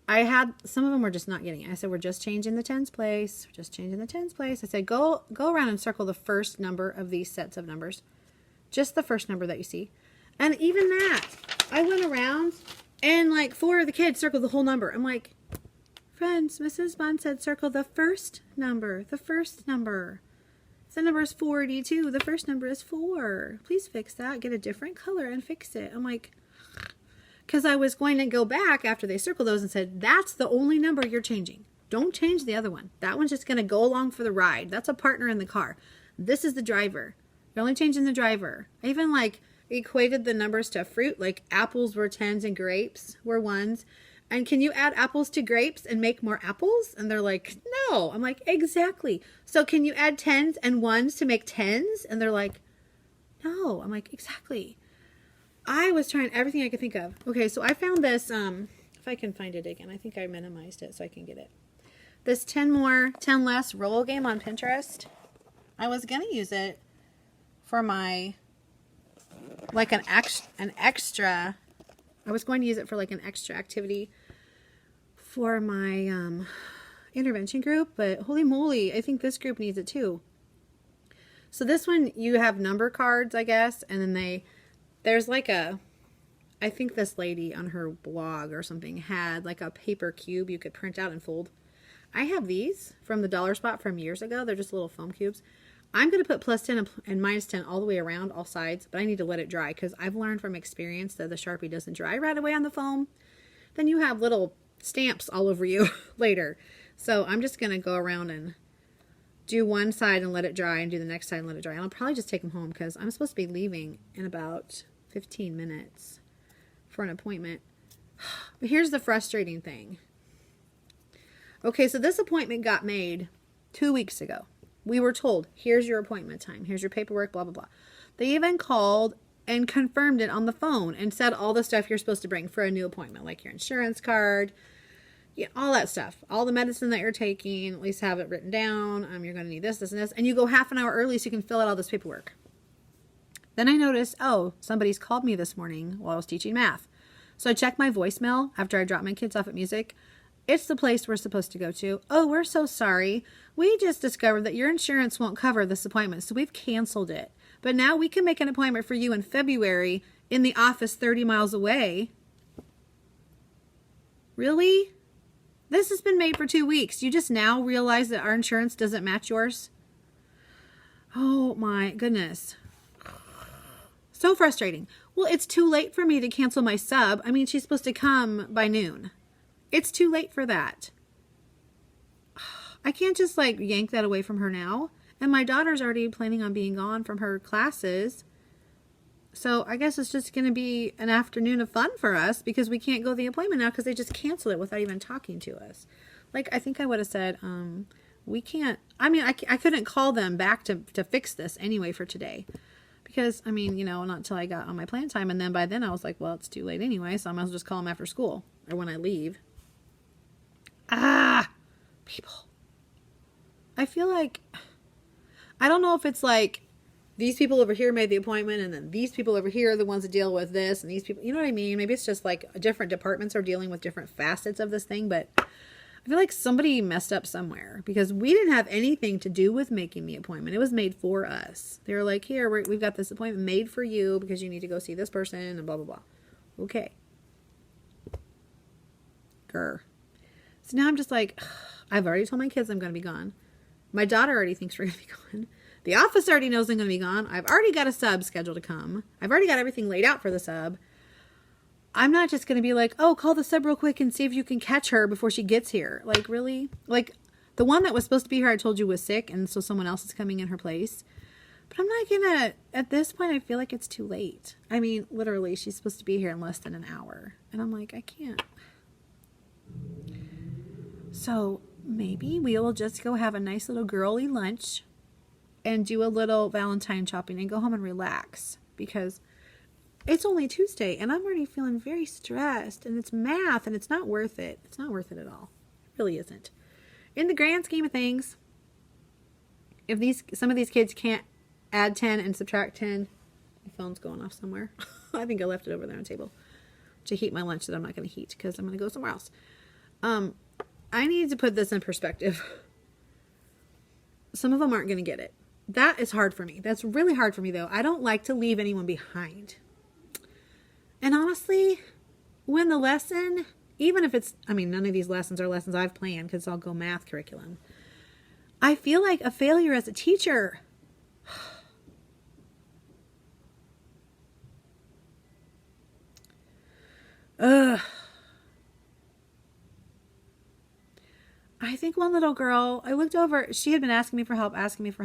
I had, some of them were just not getting it. I said, we're just changing the tens place. Just changing the tens place. I said, go around and circle the first number of these sets of numbers. Just the first number that you see. And even that, I went around and like 4 of the kids circled the whole number. I'm like, friends, Mrs. Bond said circle the first number. The first number. The number is 42. The first number is 4. Please fix that. Get a different color and fix it. I'm like, because I was going to go back after they circled those and said, that's the only number you're changing. Don't change the other one. That one's just going to go along for the ride. That's a partner in the car. This is the driver. You're only changing the driver. I even like equated the numbers to fruit, like apples were 10s and grapes were 1s. And can you add apples to grapes and make more apples? And they're like, no. I'm like, exactly. So can you add 10s and 1s to make 10s? And they're like, no. I'm like, exactly. I was trying everything I could think of. Okay, so I found this, if I can find it again. I think I minimized it so I can get it. This 10 more, 10 less roll game on Pinterest. I was going to use it for my, like an extra, I was going to use it for like an extra activity for my intervention group, but holy moly, I think this group needs it too. So this one, you have number cards, I guess, and then there's like I think this lady on her blog or something had like a paper cube you could print out and fold. I have these from the dollar spot from years ago. They're just little foam cubes. I'm going to put plus 10 and minus 10 all the way around all sides, but I need to let it dry because I've learned from experience that the Sharpie doesn't dry right away on the foam. Then you have little stamps all over you later. So I'm just going to go around and do one side and let it dry and do the next side and let it dry. And I'll probably just take them home because I'm supposed to be leaving in about 15 minutes for an appointment. But here's the frustrating thing. Okay, so this appointment got made 2 weeks ago. We were told, here's your appointment time. Here's your paperwork, blah, blah, blah. They even called and confirmed it on the phone and said all the stuff you're supposed to bring for a new appointment, like your insurance card, yeah, all that stuff. All the medicine that you're taking, at least have it written down. You're going to need this, this, and this. And you go half an hour early so you can fill out all this paperwork. Then I noticed, oh, somebody's called me this morning while I was teaching math. So I checked my voicemail after I dropped my kids off at music. It's the place we're supposed to go to. Oh, we're so sorry. We just discovered that your insurance won't cover this appointment, so we've canceled it. But now we can make an appointment for you in February in the office 30 miles away. Really? This has been made for 2 weeks. You just now realize that our insurance doesn't match yours? Oh my goodness. So frustrating. Well, it's too late for me to cancel my sub. I mean, she's supposed to come by noon. It's too late for that. I can't just like yank that away from her now. And my daughter's already planning on being gone from her classes. So I guess it's just going to be an afternoon of fun for us because we can't go to the appointment now because they just canceled it without even talking to us. Like, I think I would have said, we can't, I mean, I couldn't call them back to fix this anyway for today. Because, I mean, you know, not until I got on my plan time. And then by then I was like, well, it's too late anyway. So I might as well just call them after school or when I leave. People. I feel like, I don't know if it's like these people over here made the appointment and then these people over here are the ones that deal with this and these people, you know what I mean? Maybe it's just like different departments are dealing with different facets of this thing, but I feel like somebody messed up somewhere because we didn't have anything to do with making the appointment. It was made for us. They were like, here, we've got this appointment made for you because you need to go see this person and blah, blah, blah. Okay. Grr. So now I'm just like, I've already told my kids I'm going to be gone. My daughter already thinks we're going to be gone. The office already knows I'm going to be gone. I've already got a sub scheduled to come. I've already got everything laid out for the sub. I'm not just going to be like, oh, call the sub real quick and see if you can catch her before she gets here. Like, really? Like, the one that was supposed to be here, I told you, was sick, and so someone else is coming in her place. But I'm not going to, at this point, I feel like it's too late. I mean, literally, she's supposed to be here in less than an hour. And I'm like, I can't. So maybe we will just go have a nice little girly lunch and do a little Valentine shopping and go home and relax because it's only Tuesday and I'm already feeling very stressed and it's math and it's not worth it. It's not worth it at all. It really isn't. In the grand scheme of things, if some of these kids can't add 10 and subtract 10, my phone's going off somewhere. I think I left it over there on the table to heat my lunch that I'm not going to heat because I'm going to go somewhere else. I need to put this in perspective. Some of them aren't going to get it. That is hard for me. That's really hard for me, though. I don't like to leave anyone behind. And honestly, when the lesson, even if it's, I mean, none of these lessons are lessons I've planned because it's all go math curriculum. I feel like a failure as a teacher. Ugh. I think one little girl, I looked over, she had been asking me for help. I said,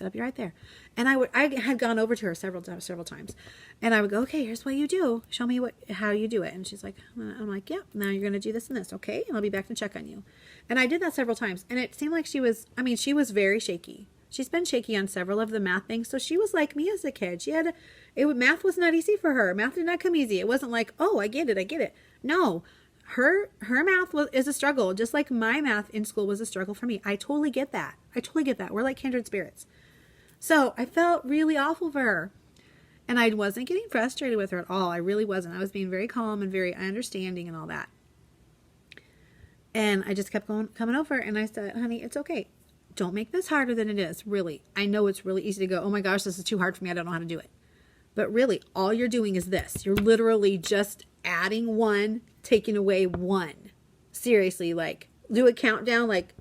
I'll be right there. And I had gone over to her several times. And I would go, okay, here's what you do. Show me how you do it. And she's like, I'm like, yeah, now you're going to do this and this. Okay. And I'll be back to check on you. And I did that several times. And it seemed like she was very shaky. She's been shaky on several of the math things. So she was like me as a kid. Math was not easy for her. Math did not come easy. It wasn't like, oh, I get it. No. Her math is a struggle, just like my math in school was a struggle for me. I totally get that. We're like kindred spirits. So I felt really awful for her. And I wasn't getting frustrated with her at all. I really wasn't. I was being very calm and very understanding and all that. And I just kept coming over, and I said, honey, it's okay. Don't make this harder than it is, really. I know it's really easy to go, oh my gosh, this is too hard for me. I don't know how to do it. But really, all you're doing is this. You're literally just adding 1, taking away 1. Seriously, like do a countdown like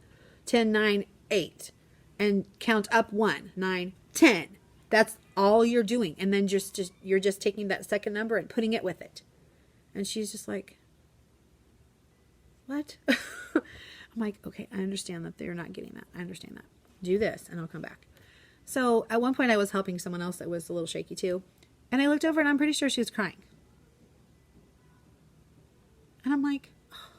10, 9, 8 and count up 1, 9, 10. That's all you're doing. And then you're just taking that second number and putting it with it. And she's just like, what? I'm like, okay, I understand that they're not getting that. I understand that. Do this and I'll come back. So at one point I was helping someone else that was a little shaky too. And I looked over and I'm pretty sure she was crying. And I'm like, oh.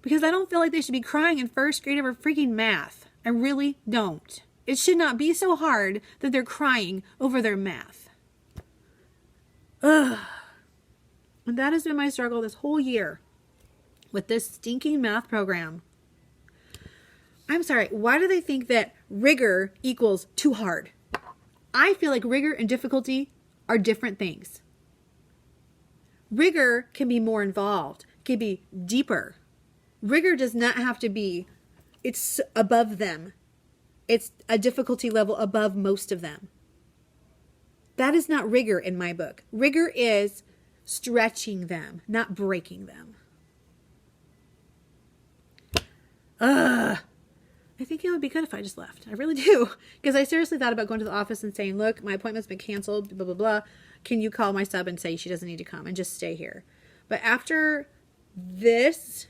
Because I don't feel like they should be crying in first grade over freaking math. I really don't. It should not be so hard that they're crying over their math. Ugh. And that has been my struggle this whole year with this stinking math program. I'm sorry, why do they think that rigor equals too hard? I feel like rigor and difficulty are different things. Rigor can be more involved, can be deeper. Rigor does not have to be, it's above them. It's a difficulty level above most of them. That is not rigor in my book. Rigor is stretching them, not breaking them. I think it would be good if I just left. I really do. Because I seriously thought about going to the office and saying, look, my appointment's been canceled, blah, blah, blah. Can you call my sub and say she doesn't need to come and just stay here? But after this,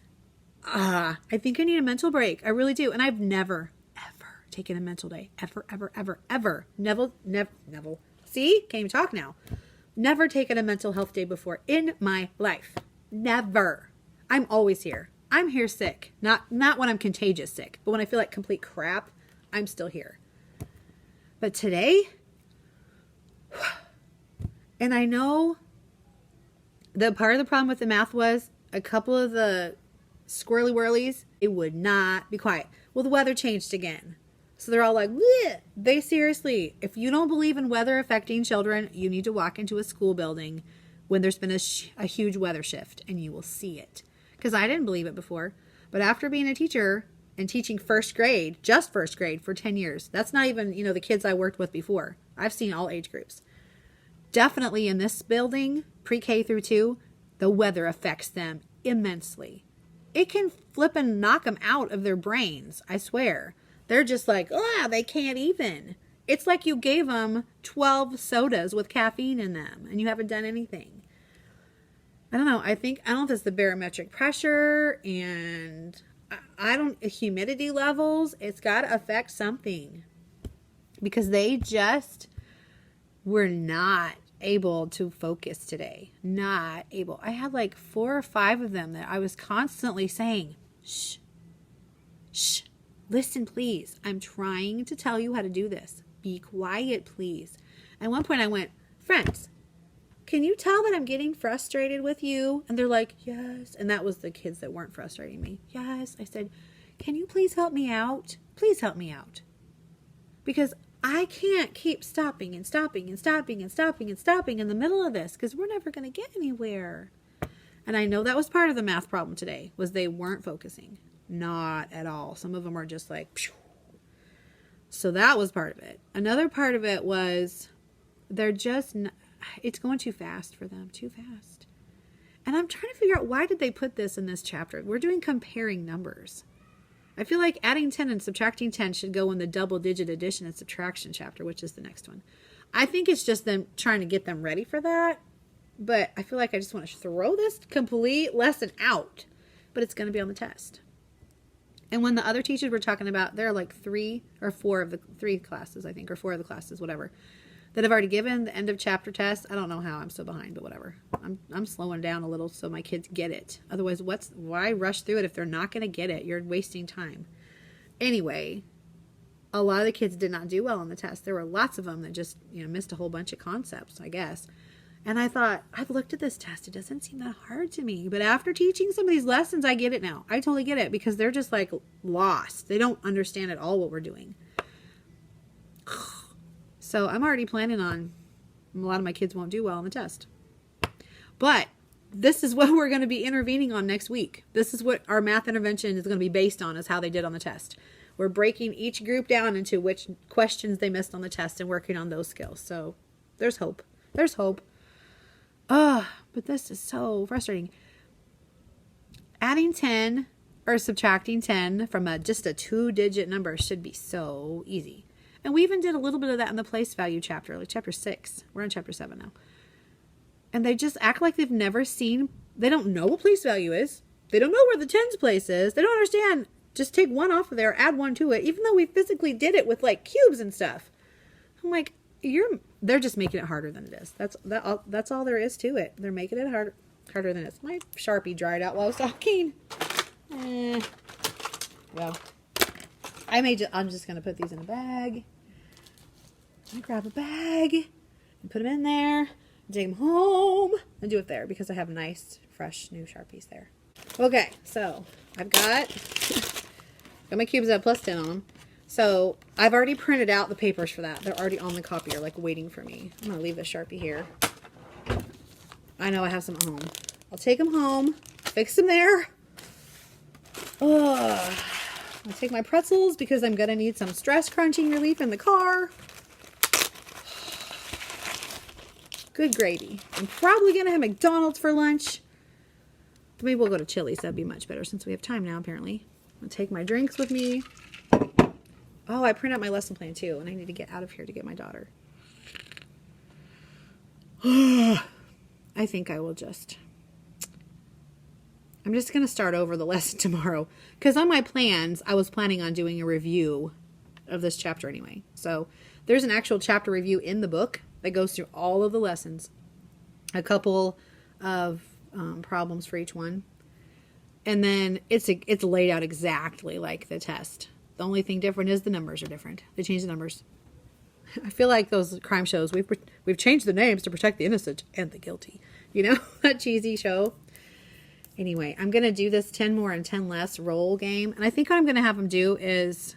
I think I need a mental break. I really do. And I've never, ever taken a mental day. Ever. Neville. See? Can't even talk now. Never taken a mental health day before in my life. Never. I'm always here. I'm here sick. Not when I'm contagious sick, but when I feel like complete crap, I'm still here. But today, and I know the part of the problem with the math was a couple of the squirrely whirlies, it would not be quiet. Well, the weather changed again. So they're all like, bleh. They seriously, if you don't believe in weather affecting children, you need to walk into a school building when there's been a huge weather shift and you will see it. Because I didn't believe it before. But after being a teacher and teaching first grade, just first grade for 10 years, that's not even, the kids I worked with before. I've seen all age groups. Definitely in this building, pre-K through 2, the weather affects them immensely. It can flip and knock them out of their brains, I swear. They're just like, they can't even. It's like you gave them 12 sodas with caffeine in them and you haven't done anything. I don't know. I don't know if it's the barometric pressure and humidity levels. It's got to affect something because they just were not able to focus today. Not able. I had like 4 or 5 of them that I was constantly saying, shh, shh, listen, please. I'm trying to tell you how to do this. Be quiet, please. At one point I went, friends, can you tell that I'm getting frustrated with you? And they're like, yes. And that was the kids that weren't frustrating me. Yes. I said, can you please help me out? Please help me out. Because I can't keep stopping in the middle of this because we're never going to get anywhere. And I know that was part of the math problem today was they weren't focusing. Not at all. Some of them are just like, phew. So that was part of it. Another part of it was they're just, it's going too fast for them. Too fast. And I'm trying to figure out why did they put this in this chapter? We're doing comparing numbers. I feel like adding 10 and subtracting 10 should go in the double-digit addition and subtraction chapter, which is the next one. I think it's just them trying to get them ready for that. but I feel like I just want to throw this complete lesson out. But it's going to be on the test. And when the other teachers were talking about, there are like 3 or 4 of the 3 classes, I think, or 4 of the classes, whatever, that have already given the end of chapter test. I don't know how I'm so behind, but whatever. I'm slowing down a little so my kids get it. Otherwise, why rush through it if they're not going to get it? You're wasting time. Anyway, a lot of the kids did not do well on the test. There were lots of them that just, missed a whole bunch of concepts, I guess. And I thought, I've looked at this test. It doesn't seem that hard to me. But after teaching some of these lessons, I get it now. I totally get it because they're just like lost. They don't understand at all what we're doing. So I'm already planning on a lot of my kids won't do well on the test. But this is what we're going to be intervening on next week. This is what our math intervention is going to be based on, is how they did on the test. We're breaking each group down into which questions they missed on the test and working on those skills. So there's hope. There's hope. But this is so frustrating. Adding 10 or subtracting 10 from just a 2-digit number should be so easy. And we even did a little bit of that in the place value chapter, like chapter 6. We're on chapter 7 now. And they just act like they've never seen, they don't know what place value is. They don't know where the tens place is. They don't understand. Just take 1 off of there, add 1 to it, even though we physically did it with like cubes and stuff. I'm like, they're just making it harder than it is. That's all there is to it. They're making it harder than it is. My Sharpie dried out while I was talking. Well, I'm just going to put these in a bag. I'm going to grab a bag and put them in there, and take them home, and do it there because I have nice, fresh, new Sharpies there. Okay, so I've got my cubes that have plus 10 on them. So I've already printed out the papers for that. They're already on the copier, like waiting for me. I'm going to leave the Sharpie here. I know I have some at home. I'll take them home, fix them there. I'll take my pretzels because I'm going to need some stress crunching relief in the car. Good gravy. I'm probably going to have McDonald's for lunch. Maybe we'll go to Chili's. That'd be much better since we have time now, apparently. I'll take my drinks with me. Oh, I print out my lesson plan too, and I need to get out of here to get my daughter. I think I'm just going to start over the lesson tomorrow. Because on my plans, I was planning on doing a review of this chapter anyway. So there's an actual chapter review in the book that goes through all of the lessons. A couple of problems for each one. And then it's laid out exactly like the test. The only thing different is the numbers are different. They changed the numbers. I feel like those crime shows, we've changed the names to protect the innocent and the guilty. You know, that cheesy show. Anyway, I'm going to do this 10 more and 10 less roll game. And I think what I'm going to have them do is,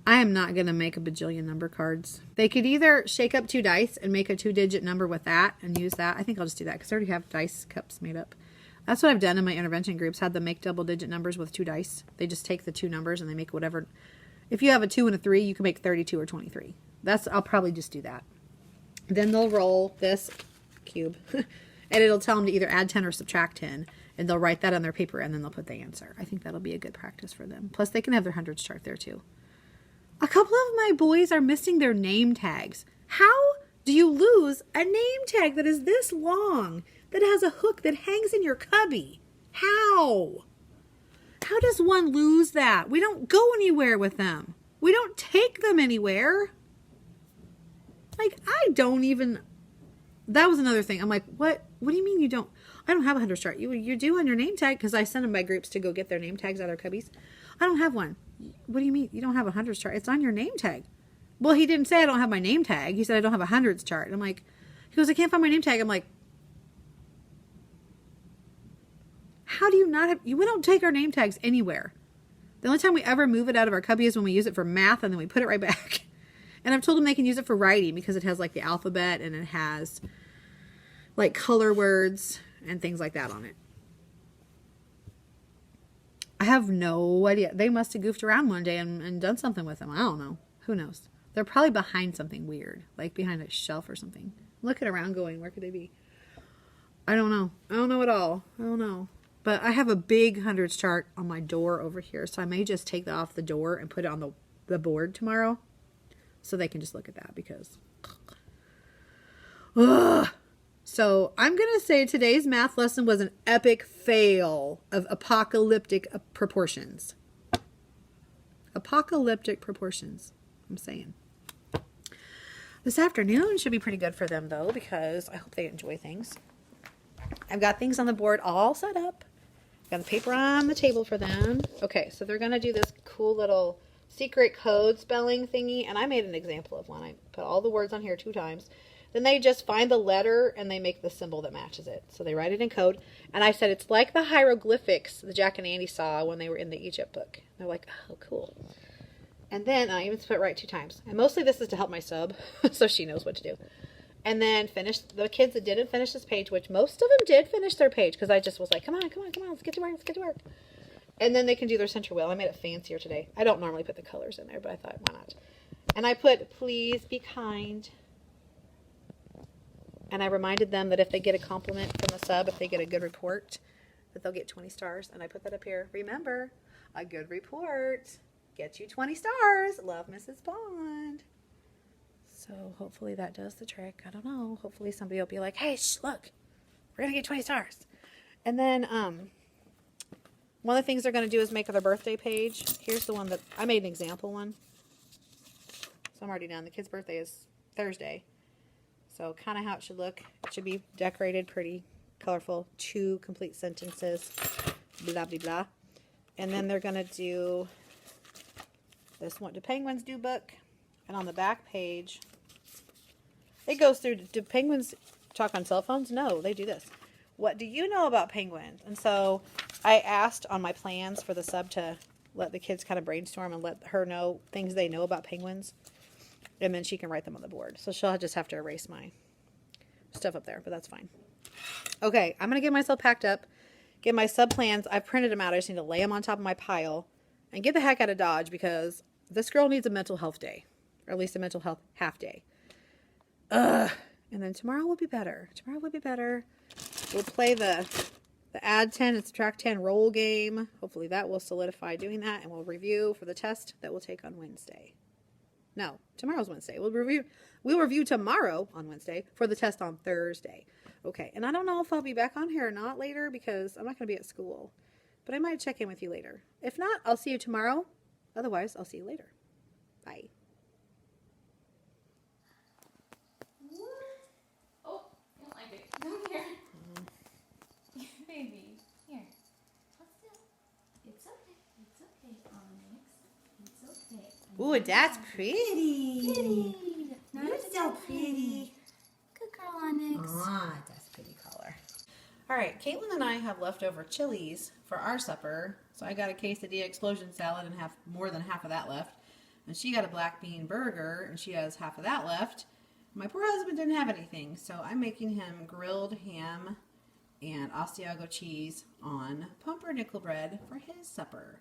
I am not going to make a bajillion number cards. They could either shake up 2 dice and make a 2-digit number with that and use that. I think I'll just do that because I already have dice cups made up. That's what I've done in my intervention groups, had them make double-digit numbers with 2 dice. They just take the 2 numbers and they make whatever. If you have a 2 and a 3, you can make 32 or 23. I'll probably just do that. Then they'll roll this cube, and it'll tell them to either add 10 or subtract 10, and they'll write that on their paper, and then they'll put the answer. I think that'll be a good practice for them. Plus, they can have their hundreds chart there, too. A couple of my boys are missing their name tags. How do you lose a name tag that is this long, that has a hook that hangs in your cubby? How? How does one lose that? We don't go anywhere with them. We don't take them anywhere. Like, that was another thing. I'm like, what do you mean you don't? I don't have a 100 chart. You do on your name tag, because I send them by groups to go get their name tags out of their cubbies. I don't have one. What do you mean you don't have a 100 chart? It's on your name tag. Well, he didn't say I don't have my name tag. He said I don't have a 100s chart. And I'm like, he goes, I can't find my name tag. I'm like, how do you not have, we don't take our name tags anywhere. The only time we ever move it out of our cubby is when we use it for math, and then we put it right back. And I've told them they can use it for writing because it has like the alphabet and it has like color words and things like that on it. I have no idea. They must have goofed around one day and done something with them. I don't know. Who knows? They're probably behind something weird, like behind a shelf or something. Looking around going, where could they be? I don't know. I don't know at all. I don't know. But I have a big hundreds chart on my door over here, so I may just take that off the door and put it on the board tomorrow, so they can just look at that, because Ugh. So I'm going to say today's math lesson was an epic fail of apocalyptic proportions. Apocalyptic proportions, I'm saying. This afternoon should be pretty good for them, though, because I hope they enjoy things. I've got things on the board all set up. Got the paper on the table for them. Okay, so they're going to do this cool little secret code spelling thingy, and I made an example of one. I put all the words on here 2 times. Then they just find the letter and they make the symbol that matches it. So they write it in code. And I said it's like the hieroglyphics that Jack and Andy saw when they were in the Egypt book. They're like, oh, cool. And then I even spelled right 2 times. And mostly this is to help my sub, so she knows what to do. And then finish the kids that didn't finish this page, which most of them did finish their page because I just was like, come on, let's get to work. And then they can do their center wheel. I made it fancier today. I don't normally put the colors in there, but I thought, why not? And I put, please be kind. And I reminded them that if they get a compliment from the sub, if they get a good report, that they'll get 20 stars. And I put that up here. Remember, a good report gets you 20 stars. Love, Mrs. Bond. So hopefully that does the trick. I don't know. Hopefully somebody will be like, hey, look, we're going to get 20 stars. And then one of the things they're going to do is make their birthday page. Here's the one that I made an example one. So I'm already done. The kid's birthday is Thursday. So kind of how it should look. It should be decorated pretty colorful. 2 complete sentences. Blah, blah, blah. And then they're going to do this What Do Penguins Do book. And on the back page, it goes through, do penguins talk on cell phones? No, they do this. What do you know about penguins? And so I asked on my plans for the sub to let the kids kind of brainstorm and let her know things they know about penguins. And then she can write them on the board. So she'll just have to erase my stuff up there, but that's fine. Okay, I'm going to get myself packed up, get my sub plans. I've printed them out. I just need to lay them on top of my pile and get the heck out of Dodge because this girl needs a mental health day, or at least a mental health half day. And then tomorrow will be better. We'll play the add 10 and subtract 10 roll game. Hopefully that will solidify doing that, and we'll review for the test that we'll take on Wednesday. No, tomorrow's Wednesday. We'll review tomorrow on Wednesday for the test on Thursday. Okay, and I don't know if I'll be back on here or not later because I'm not going to be at school. But I might check in with you later. If not, I'll see you tomorrow. Otherwise, I'll see you later. Bye. Oh, I don't like it. Come here. Baby, here. Let's do it. It's okay, Onyx. It's okay. Ooh, that's pretty. Pretty. You're so pretty. Good girl, Onyx. Ah, that's a pretty color. All right, Caitlin and I have leftover chilies for our supper. So I got a quesadilla explosion salad and have more than half of that left. And she got a black bean burger and she has half of that left. My poor husband didn't have anything, so I'm making him grilled ham and Asiago cheese on pumpernickel bread for his supper.